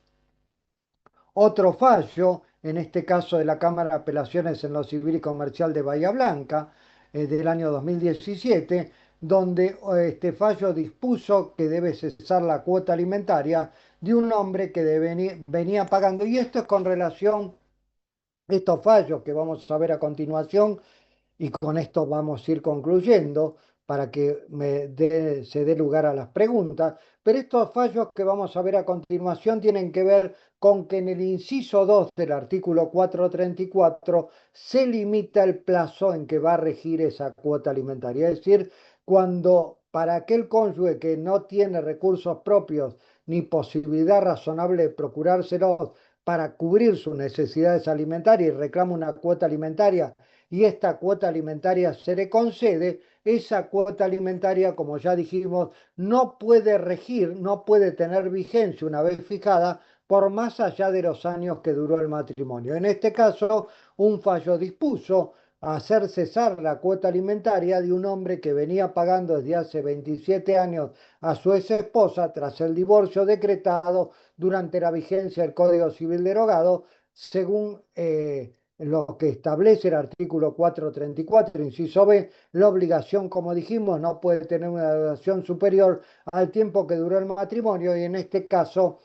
otro fallo, en este caso de la Cámara de Apelaciones en lo Civil y Comercial de Bahía Blanca, del año 2017, donde este fallo dispuso que debe cesar la cuota alimentaria de un hombre que venía pagando. Y esto es con relación a estos fallos que vamos a ver a continuación, y con esto vamos a ir concluyendo para que se dé lugar a las preguntas. Pero estos fallos que vamos a ver a continuación tienen que ver con que en el inciso 2 del artículo 434 se limita el plazo en que va a regir esa cuota alimentaria. Es decir, cuando para aquel cónyuge que no tiene recursos propios ni posibilidad razonable de procurárselos para cubrir sus necesidades alimentarias y reclama una cuota alimentaria, y esta cuota alimentaria se le concede, esa cuota alimentaria, como ya dijimos, no puede regir, no puede tener vigencia una vez fijada por más allá de los años que duró el matrimonio. En este caso, un fallo dispuso hacer cesar la cuota alimentaria de un hombre que venía pagando desde hace 27 años a su ex esposa tras el divorcio decretado durante la vigencia del Código Civil derogado, según lo que establece el artículo 434, inciso B. La obligación, como dijimos, no puede tener una duración superior al tiempo que duró el matrimonio, y en este caso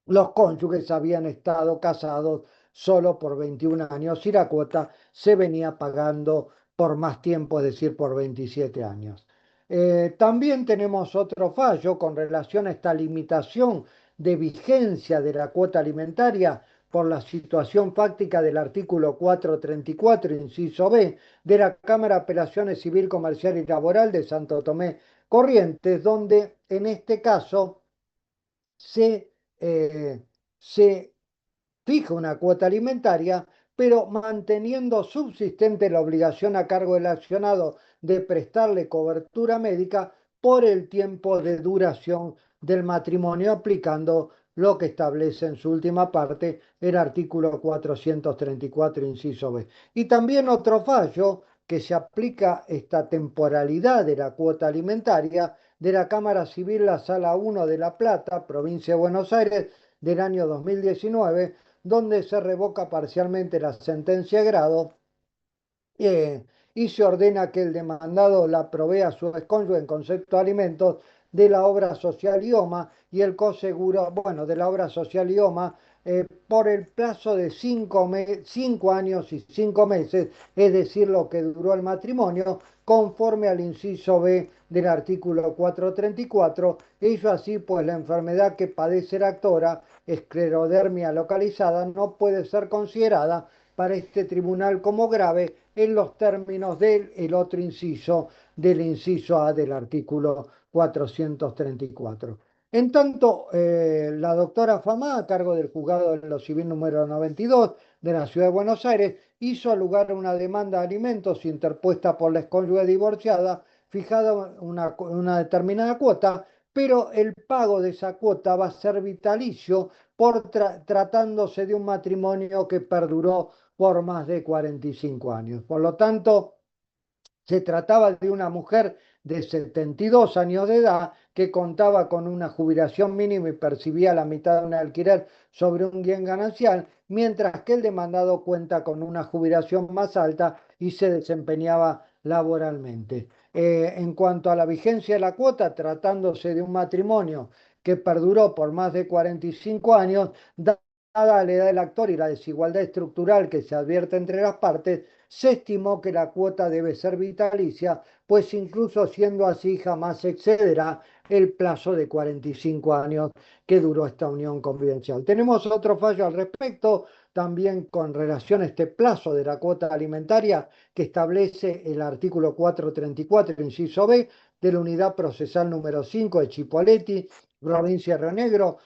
los cónyuges habían estado casados solo por 21 años y la cuota se venía pagando por más tiempo, es decir, por 27 años. También tenemos otro fallo con relación a esta limitación de vigencia de la cuota alimentaria por la situación fáctica del artículo 434, inciso B, de la Cámara de Apelaciones Civil, Comercial y Laboral de Santo Tomé Corrientes, donde en este caso se, se fija una cuota alimentaria, pero manteniendo subsistente la obligación a cargo del accionado de prestarle cobertura médica por el tiempo de duración del matrimonio, aplicando lo que establece en su última parte el artículo 434, inciso B. Y también otro fallo que se aplica esta temporalidad de la cuota alimentaria de la Cámara Civil, la Sala 1 de La Plata, provincia de Buenos Aires, del año 2019, donde se revoca parcialmente la sentencia de grado y se ordena que el demandado la provea a su excónyuge en concepto de alimentos de la obra social IOMA y el coseguro, bueno, de la obra social IOMA por el plazo de 5 años y 5 meses, es decir, lo que duró el matrimonio, conforme al inciso B del artículo 434. Ello así, pues la enfermedad que padece la actora, esclerodermia localizada, no puede ser considerada para este tribunal como grave en los términos del otro inciso, del inciso A del artículo 434. En tanto, la doctora Famá, a cargo del juzgado de lo civil número 92 de la ciudad de Buenos Aires, hizo lugar a una demanda de alimentos interpuesta por la excónyuge divorciada, fijada una determinada cuota, pero el pago de esa cuota va a ser vitalicio por tratándose de un matrimonio que perduró por más de 45 años. Por lo tanto, se trataba de una mujer de 72 años de edad que contaba con una jubilación mínima y percibía la mitad de un alquiler sobre un bien ganancial, mientras que el demandado cuenta con una jubilación más alta y se desempeñaba laboralmente. En cuanto a la vigencia de la cuota, tratándose de un matrimonio que perduró por más de 45 años, dada la edad del actor y la desigualdad estructural que se advierte entre las partes, se estimó que la cuota debe ser vitalicia, pues incluso siendo así jamás excederá el plazo de 45 años que duró esta unión convivencial. Tenemos otro fallo al respecto, también con relación a este plazo de la cuota alimentaria que establece el artículo 434, inciso B, de la unidad procesal número 5 de Chipoleti, provincia de Río Negro,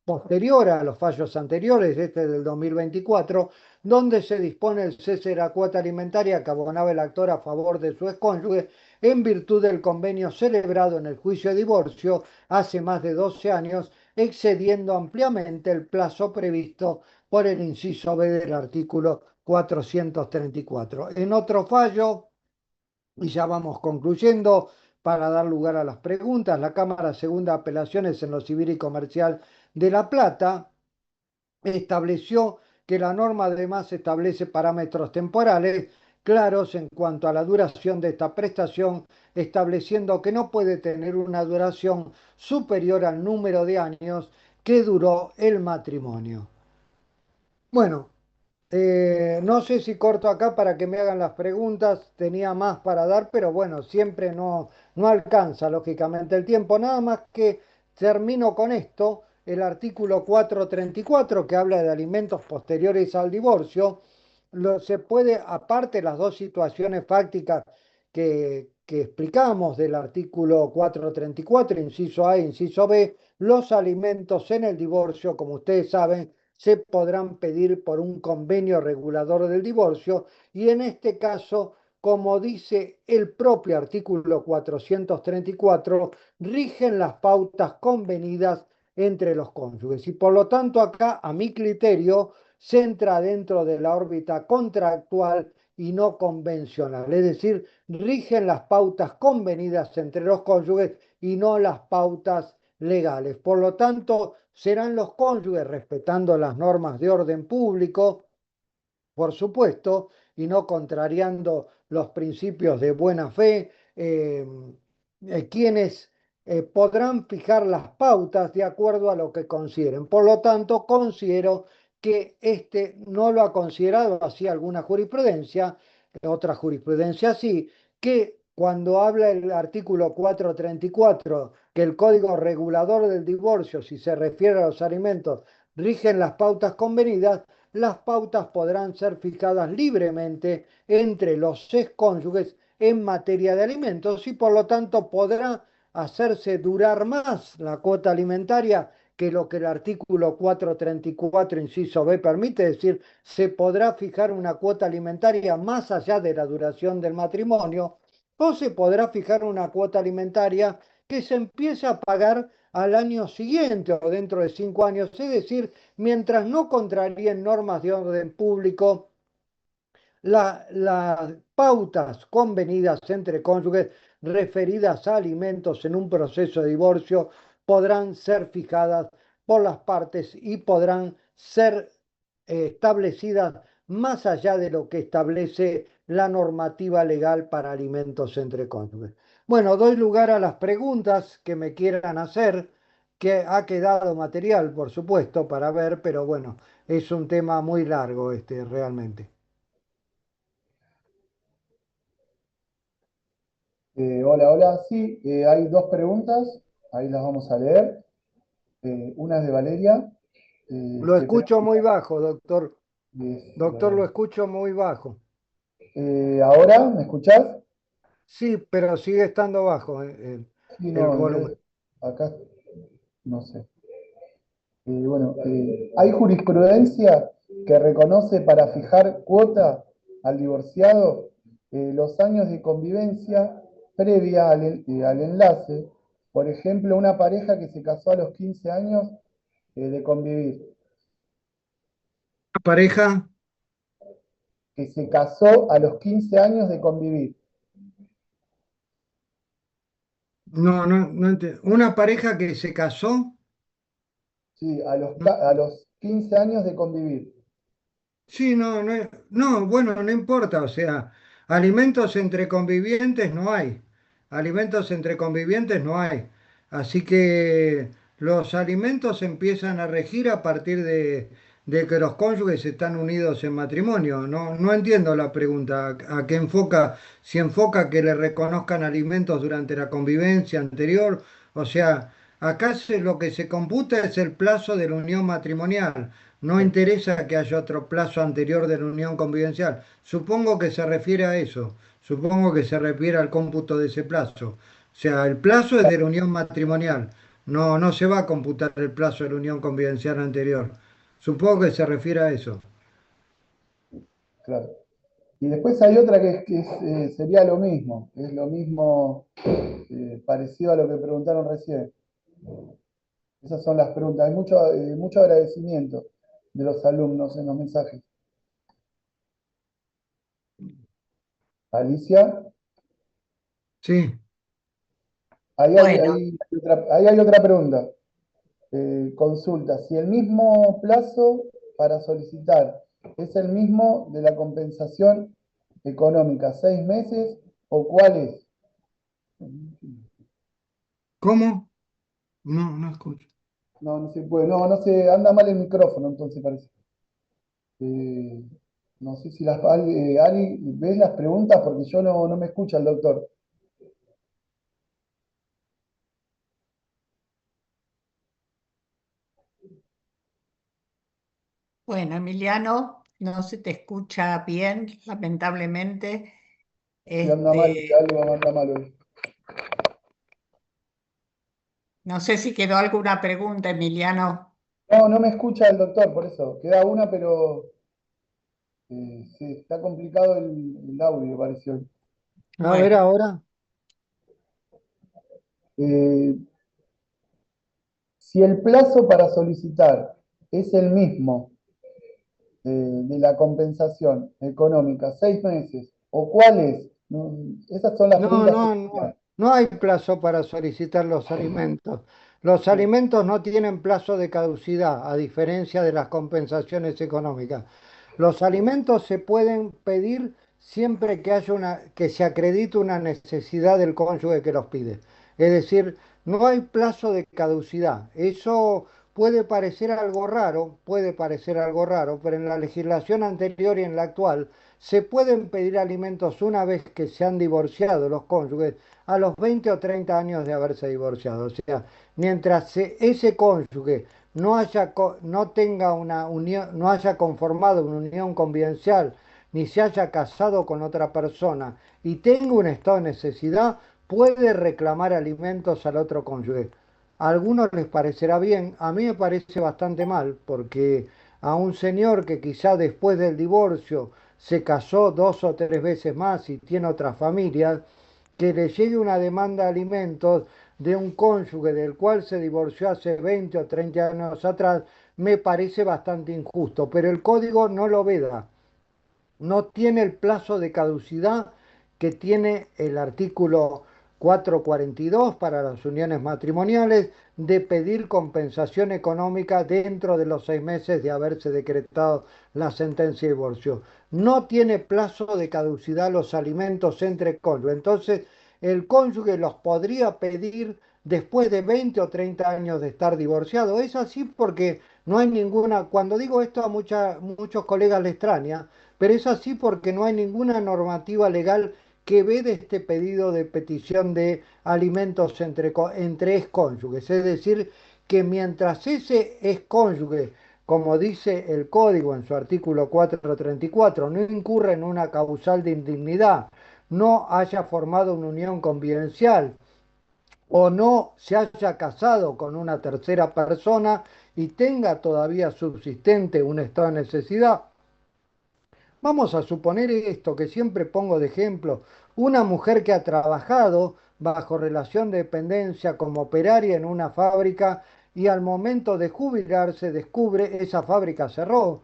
posterior a los fallos anteriores, este del 2024, donde se dispone el cese de la cuota alimentaria que abonaba el actor a favor de su excónyuge en virtud del convenio celebrado en el juicio de divorcio hace más de 12 años, excediendo ampliamente el plazo previsto por el inciso B del artículo 434. En otro fallo, y ya vamos concluyendo para dar lugar a las preguntas, la Cámara Segunda de Apelaciones en lo Civil y Comercial de La Plata estableció que la norma además establece parámetros temporales claros en cuanto a la duración de esta prestación, estableciendo que no puede tener una duración superior al número de años que duró el matrimonio. Bueno, no sé si corto acá para que me hagan las preguntas, tenía más para dar, pero bueno, siempre no alcanza lógicamente el tiempo. Nada más que termino con esto, el artículo 434 que habla de alimentos posteriores al divorcio, se puede, aparte de las dos situaciones fácticas que explicamos del artículo 434, inciso A e inciso B, los alimentos en el divorcio, como ustedes saben, se podrán pedir por un convenio regulador del divorcio y en este caso, como dice el propio artículo 434, rigen las pautas convenidas entre los cónyuges y por lo tanto acá, a mi criterio, se entra dentro de la órbita contractual y no convencional, es decir, rigen las pautas convenidas entre los cónyuges y no las pautas legales. Por lo tanto, serán los cónyuges, respetando las normas de orden público, por supuesto, y no contrariando los principios de buena fe, quienes podrán fijar las pautas de acuerdo a lo que consideren. Por lo tanto, considero que este no lo ha considerado así alguna jurisprudencia, otra jurisprudencia sí, que cuando habla el artículo 434, que el Código Regulador del Divorcio, si se refiere a los alimentos, rigen las pautas convenidas, las pautas podrán ser fijadas libremente entre los cónyuges en materia de alimentos y por lo tanto podrá hacerse durar más la cuota alimentaria que lo que el artículo 434, inciso B, permite, es decir, se podrá fijar una cuota alimentaria más allá de la duración del matrimonio, o se podrá fijar una cuota alimentaria que se empiece a pagar al año siguiente o dentro de 5 años, es decir, mientras no contraríen normas de orden público, las pautas convenidas entre cónyuges referidas a alimentos en un proceso de divorcio podrán ser fijadas por las partes y podrán ser establecidas más allá de lo que establece la normativa legal para alimentos entre cónyuges. Bueno, Bueno, doy lugar a las preguntas que me quieran hacer, que ha quedado material, por supuesto, para ver, pero bueno, es un tema muy largo este realmente. Hola, hola. Sí, hay dos preguntas, ahí las vamos a leer. Una es de Valeria, Lo que tenemos escucho muy bajo, doctor. Doctor, lo Valeria. escucho muy bajo. ¿Ahora me escuchás? Sí, pero sigue estando bajo Sí, el no, volumen. acá no sé. Bueno, hay jurisprudencia que reconoce para fijar cuota al divorciado los años de convivencia previa al enlace. Por ejemplo, una pareja que se casó a los 15 años de convivir, Pareja, que se casó a los 15 años de convivir. no, no, no Una pareja que se casó. Sí, No, a los 15 años de convivir. sí, no, no, no, bueno, no importa, o sea, alimentos entre convivientes no hay, alimentos entre convivientes no hay, así que los alimentos empiezan a regir a partir de que los cónyuges están unidos en matrimonio. No, no entiendo la pregunta, a qué enfoca, si enfoca que le reconozcan alimentos durante la convivencia anterior, o sea, lo que se computa es el plazo de la unión matrimonial. No interesa que haya otro plazo anterior de la unión convivencial. Supongo que se refiere a eso. Supongo que se refiere al cómputo de ese plazo. O sea, el plazo es de la unión matrimonial. No, no se va a computar el plazo de la unión convivencial anterior. Supongo que se refiere a eso. Claro. Y después hay otra sería lo mismo, es lo mismo, parecido a lo que preguntaron recién. Esas son las preguntas. Hay mucho agradecimiento de los alumnos en los mensajes. Alicia, Sí. Bueno, ahí hay otra pregunta. Consulta, si el mismo plazo para solicitar es el mismo de la compensación económica, 6 meses, o cuál es. ¿Cómo? No, no escucho. No, no se puede, no se, anda mal el micrófono, entonces parece. Eh, no sé si Ali, ¿ves las preguntas? Porque yo no me escucha el doctor. bueno, Emiliano, no se te escucha bien, lamentablemente. Si anda mal, Este, algo anda mal hoy. no sé si quedó alguna pregunta, Emiliano. No me escucha el doctor, por eso. Queda una, pero sí, está complicado el audio, pareció. A ver Bueno, ahora. Eh, si el plazo para solicitar es el mismo de la compensación económica, 6 meses, ¿o cuál es? Esas son las No, preguntas no, no, esenciales. no hay plazo para solicitar los alimentos. Los alimentos no tienen plazo de caducidad, a diferencia de las compensaciones económicas. Los alimentos se pueden pedir siempre que haya que se acredite una necesidad del cónyuge que los pide. Es decir, no hay plazo de caducidad. Eso puede parecer algo raro, pero en la legislación anterior y en la actual se pueden pedir alimentos una vez que se han divorciado los cónyuges a los 20 o 30 años de haberse divorciado. O sea, mientras ese cónyuge no tenga una unión, no haya conformado una unión convivencial, ni se haya casado con otra persona y tenga un estado de necesidad, puede reclamar alimentos al otro cónyuge. A algunos les parecerá bien, a mí me parece bastante mal, porque a un señor que quizá después del divorcio se casó 2 o 3 veces más y tiene otra familia, que le llegue una demanda de alimentos de un cónyuge del cual se divorció hace 20 o 30 años atrás, me parece bastante injusto, pero el código no lo veda, no tiene el plazo de caducidad que tiene el artículo 442 para las uniones matrimoniales de pedir compensación económica dentro de los 6 meses de haberse decretado la sentencia de divorcio. No tiene plazo de caducidad los alimentos entre cónyuges. Entonces, el cónyuge los podría pedir después de 20 o 30 años de estar divorciado. Es así porque no hay ninguna, cuando digo esto a muchos colegas le extraña, pero es así porque no hay ninguna normativa legal que vede este pedido de petición de alimentos entre excónyuges. Es decir, que mientras ese excónyuge, como dice el código en su artículo 434, no incurre en una causal de indignidad, no haya formado una unión convivencial o no se haya casado con una tercera persona y tenga todavía subsistente un estado de necesidad. Vamos a suponer esto que siempre pongo de ejemplo, una mujer que ha trabajado bajo relación de dependencia como operaria en una fábrica y al momento de jubilarse descubre, esa fábrica cerró,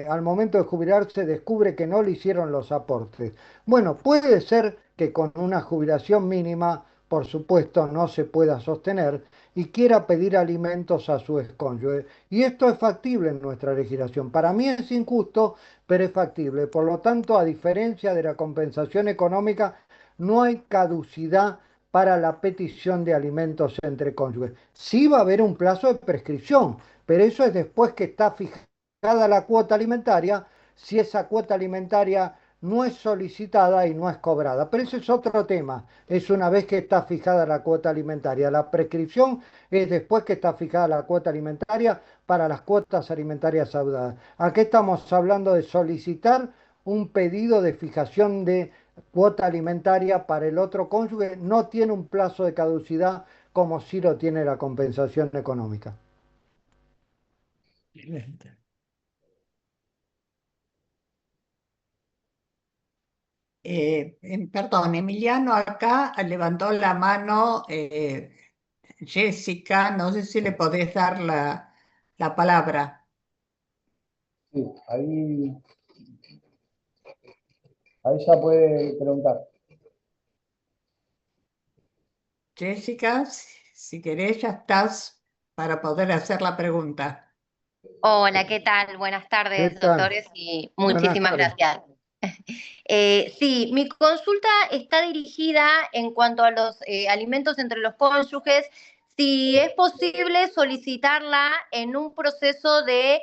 al momento de jubilarse descubre que no le hicieron los aportes. Bueno, puede ser que con una jubilación mínima, por supuesto, no se pueda sostener y quiera pedir alimentos a su excónyuge. Y esto es factible en nuestra legislación. Para mí es injusto, pero es factible. Por lo tanto, a diferencia de la compensación económica, no hay caducidad para la petición de alimentos entre cónyuges. Sí va a haber un plazo de prescripción, pero eso es después que está fijada la cuota alimentaria, si esa cuota alimentaria no es solicitada y no es cobrada. Pero ese es otro tema, es una vez que está fijada la cuota alimentaria. La prescripción es después que está fijada la cuota alimentaria para las cuotas alimentarias adeudadas. Aquí estamos hablando de solicitar un pedido de fijación de cuota alimentaria para el otro cónyuge. No tiene un plazo de caducidad como sí lo tiene la compensación económica. Excelente. Perdón, Emiliano acá levantó la mano Jessica, no sé si le podés dar la palabra. Sí, ahí ya puede preguntar. Jessica, si querés ya estás para poder hacer la pregunta. Hola, ¿qué tal? Buenas ¿Qué tardes, tal? doctores, y Buenas muchísimas tardes. gracias. Sí, mi consulta está dirigida en cuanto a los alimentos entre los cónyuges, si es posible solicitarla en un proceso de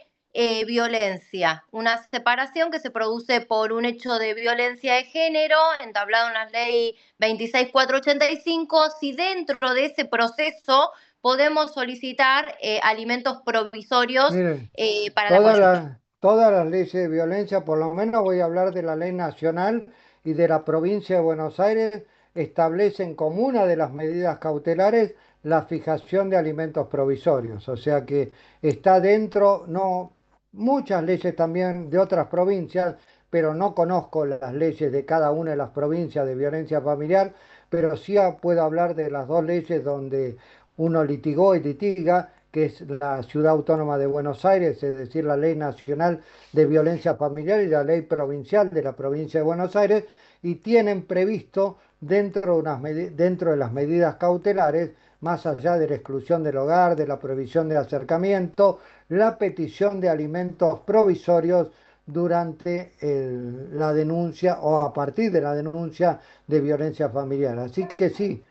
violencia, una separación que se produce por un hecho de violencia de género, entablado en la ley 26485, si dentro de ese proceso podemos solicitar alimentos provisorios Miren, para la cónyuge. todas las leyes de violencia, por lo menos voy a hablar de la ley nacional y de la provincia de Buenos Aires, establecen como una de las medidas cautelares la fijación de alimentos provisorios. O sea que está dentro, no, muchas leyes también de otras provincias, pero no conozco las leyes de cada una de las provincias de violencia familiar, pero sí puedo hablar de las dos leyes donde uno litigó y litiga, que es la Ciudad Autónoma de Buenos Aires, es decir, la Ley Nacional de Violencia Familiar y la Ley Provincial de la Provincia de Buenos Aires, y tienen previsto dentro de las medidas cautelares, más allá de la exclusión del hogar, de la prohibición de acercamiento, la petición de alimentos provisorios durante la denuncia o a partir de la denuncia de violencia familiar. Así que sí,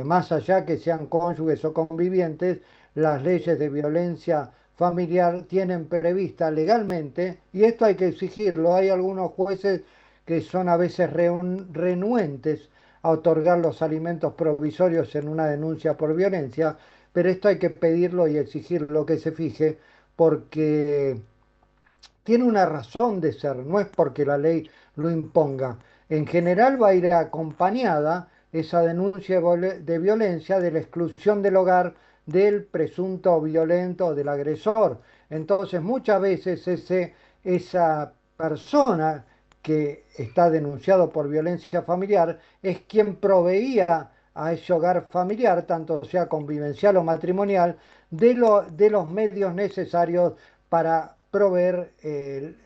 más allá que sean cónyuges o convivientes, las leyes de violencia familiar tienen prevista legalmente, y esto hay que exigirlo, hay algunos jueces que son a veces renuentes a otorgar los alimentos provisorios en una denuncia por violencia, pero esto hay que pedirlo y exigirlo que se fije porque tiene una razón de ser, no es porque la ley lo imponga. En general va a ir acompañada esa denuncia de violencia de la exclusión del hogar del presunto violento o del agresor. Entonces muchas veces esa persona que está denunciado por violencia familiar es quien proveía a ese hogar familiar, tanto sea convivencial o matrimonial, de los medios necesarios para proveer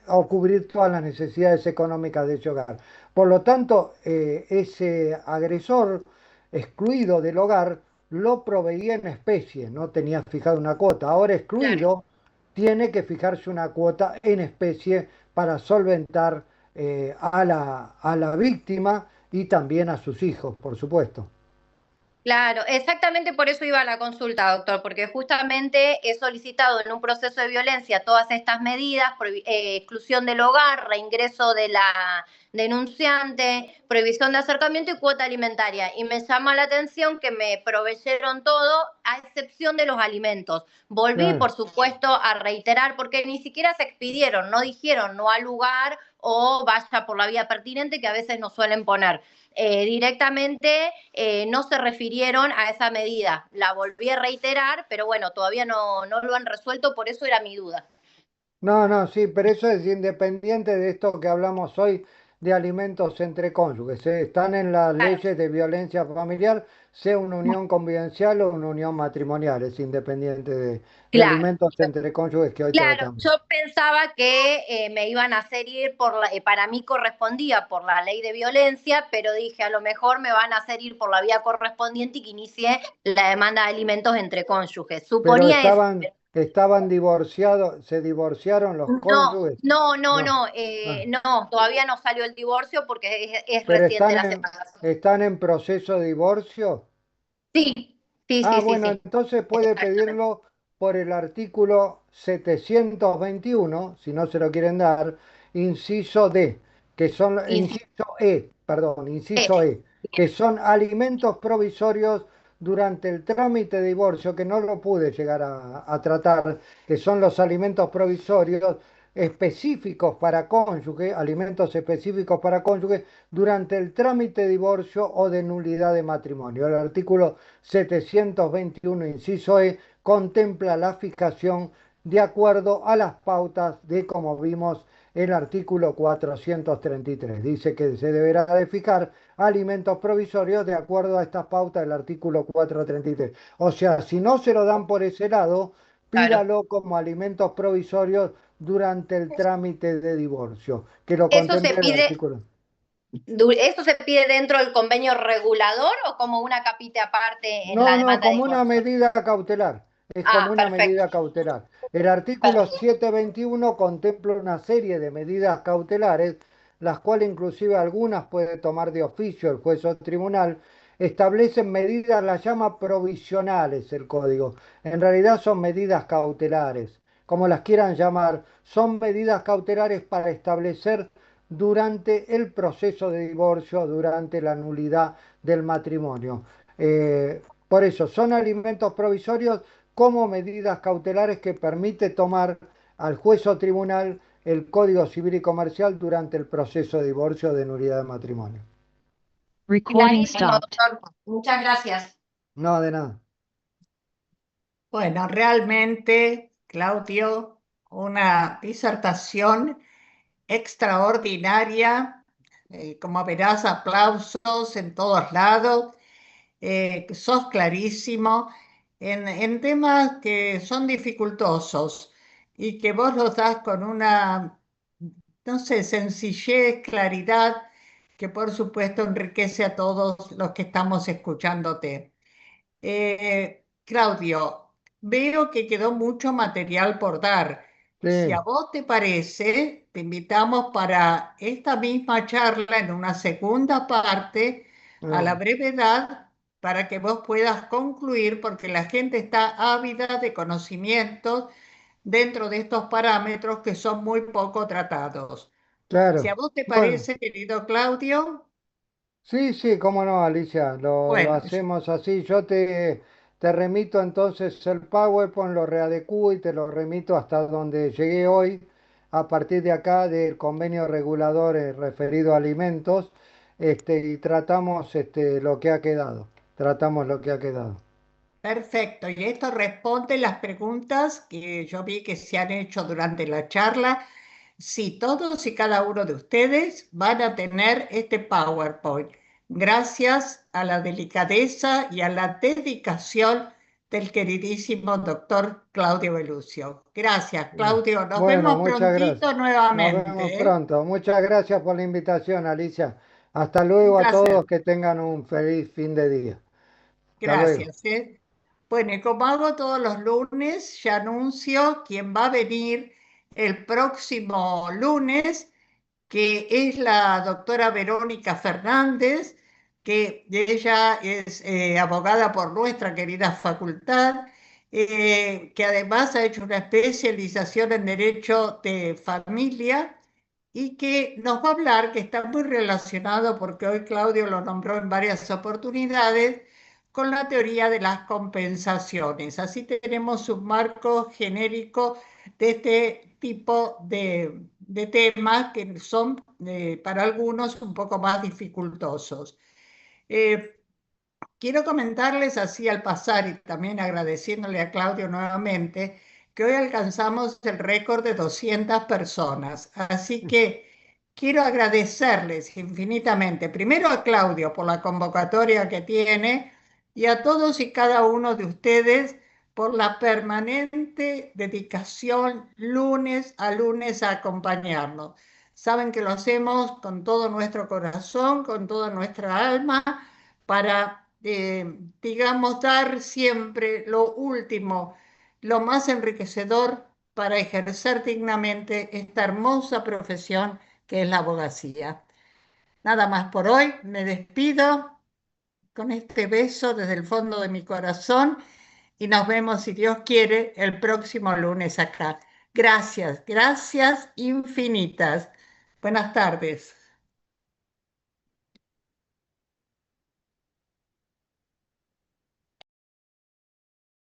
o cubrir todas las necesidades económicas de ese hogar. Por lo tanto, ese agresor excluido del hogar lo proveía en especie, no tenía fijada una cuota. Ahora Claro. excluido, tiene que fijarse una cuota en especie para solventar a la víctima y también a sus hijos, por supuesto. Claro, exactamente por eso iba a la consulta, doctor, porque justamente he solicitado en un proceso de violencia todas estas medidas, exclusión del hogar, reingreso de la denunciante, prohibición de acercamiento y cuota alimentaria. Y me llama la atención que me proveyeron todo, a excepción de los alimentos. Volví, Claro. por supuesto, a reiterar, porque ni siquiera se expidieron, no dijeron no al lugar o vaya por la vía pertinente que a veces nos suelen poner. Directamente no se refirieron a esa medida. La volví a reiterar, pero bueno, todavía no lo han resuelto, por eso era mi duda. No, no, sí, pero eso es independiente de esto que hablamos hoy de alimentos entre cónyuges. Están en las Claro, leyes de violencia familiar, sea una unión convivencial o una unión matrimonial, es independiente de claro. alimentos entre cónyuges que hoy Claro, tratamos. yo pensaba que me iban a hacer ir para mí correspondía por la ley de violencia, pero dije, a lo mejor me van a hacer ir por la vía correspondiente y que inicie la demanda de alimentos entre cónyuges. Pero Suponía eso. estaban divorciados, se divorciaron los No, cónyuges. no, no, No. no, Ah, no, todavía no salió el divorcio porque es pero reciente la separación. están en proceso de divorcio. Sí, sí, Ah, sí, sí, bueno, sí, entonces puede exactamente. pedirlo por el artículo 721, si no se lo quieren dar, inciso D, que son, Y sí, inciso E, perdón, inciso bien, E, que son alimentos provisorios durante el trámite de divorcio, que no lo pude llegar a tratar, que son los alimentos provisorios específicos para cónyuge, alimentos específicos para cónyuge, durante el trámite de divorcio o de nulidad de matrimonio. El artículo 721, inciso E, contempla la fijación de acuerdo a las pautas de, como vimos, el artículo 433. Dice que se deberá de fijar alimentos provisorios de acuerdo a estas pautas del artículo 433. O sea, si no se lo dan por ese lado, claro. pídalo como alimentos provisorios durante el trámite de divorcio, que lo ¿Eso se contempla el pide, artículo. eso se pide dentro del convenio regulador o como una capita aparte en la No, no, demanda de como una divorcio? medida cautelar. Es como Ah, una perfecto, medida cautelar. El artículo perfecto. 721 contempla una serie de medidas cautelares, las cuales inclusive algunas puede tomar de oficio el juez o el tribunal. Establecen medidas, las llama provisionales el código. En realidad son medidas cautelares, como las quieran llamar. Son medidas cautelares para establecer durante el proceso de divorcio, durante la nulidad del matrimonio. Por eso, son alimentos provisorios como medidas cautelares que permite tomar al juez o tribunal el Código Civil y Comercial durante el proceso de divorcio o de nulidad de matrimonio. Clarísimo, doctor. Muchas gracias. No, de nada. Bueno, realmente, Claudio, una disertación extraordinaria. Como verás, aplausos en todos lados. Sos clarísimo en temas que son dificultosos y que vos los das con una, no sé, sencillez, claridad, que por supuesto enriquece a todos los que estamos escuchándote. Claudio, veo que quedó mucho material por dar. Si a Sí, vos te parece, te invitamos para esta misma charla en una segunda parte, a la ah, brevedad, para que vos puedas concluir, porque la gente está ávida de conocimientos dentro de estos parámetros que son muy poco tratados. Si a claro. vos te Bueno, parece, querido Claudio, sí, sí, cómo no, Alicia, lo bueno, hacemos así. Yo te remito entonces el PowerPoint, lo readecuo y te lo remito hasta donde llegué hoy, a partir de acá del convenio regulador referido a alimentos, y tratamos lo que ha quedado. Tratamos lo que ha quedado. perfecto, y esto responde las preguntas que yo vi que se han hecho durante la charla. Sí, todos y cada uno de ustedes van a tener este PowerPoint, gracias a la delicadeza y a la dedicación del queridísimo doctor Claudio Belucio. Gracias, Claudio. Nos Bueno, vemos muchas gracias. prontito Nos vemos nuevamente, ¿eh? pronto. Muchas gracias por la invitación, Alicia. Hasta Un luego a placer. todos, que tengan un feliz fin de día. Hasta luego. Gracias, ¿eh? Bueno, y como hago todos los lunes, ya anuncio quién va a venir el próximo lunes que es la doctora Verónica Fernández, que ella es abogada por nuestra querida facultad, que además ha hecho una especialización en Derecho de Familia y que nos va a hablar, que está muy relacionado, porque hoy Claudio lo nombró en varias oportunidades, con la teoría de las compensaciones. Así tenemos un marco genérico de este tipo de temas que son para algunos un poco más dificultosos. Eh, Quiero comentarles así al pasar y también agradeciéndole a Claudio nuevamente que hoy alcanzamos el récord de 200 personas. Así que quiero agradecerles infinitamente, primero a Claudio por la convocatoria que tiene y a todos y cada uno de ustedes por la permanente dedicación lunes a lunes a acompañarnos. Saben que lo hacemos con todo nuestro corazón, con toda nuestra alma para, digamos, dar siempre lo último, lo más enriquecedor para ejercer dignamente esta hermosa profesión que es la abogacía. Nada más por hoy, me despido con este beso desde el fondo de mi corazón y nos vemos, si Dios quiere, el próximo lunes acá. Gracias, gracias infinitas. Buenas tardes.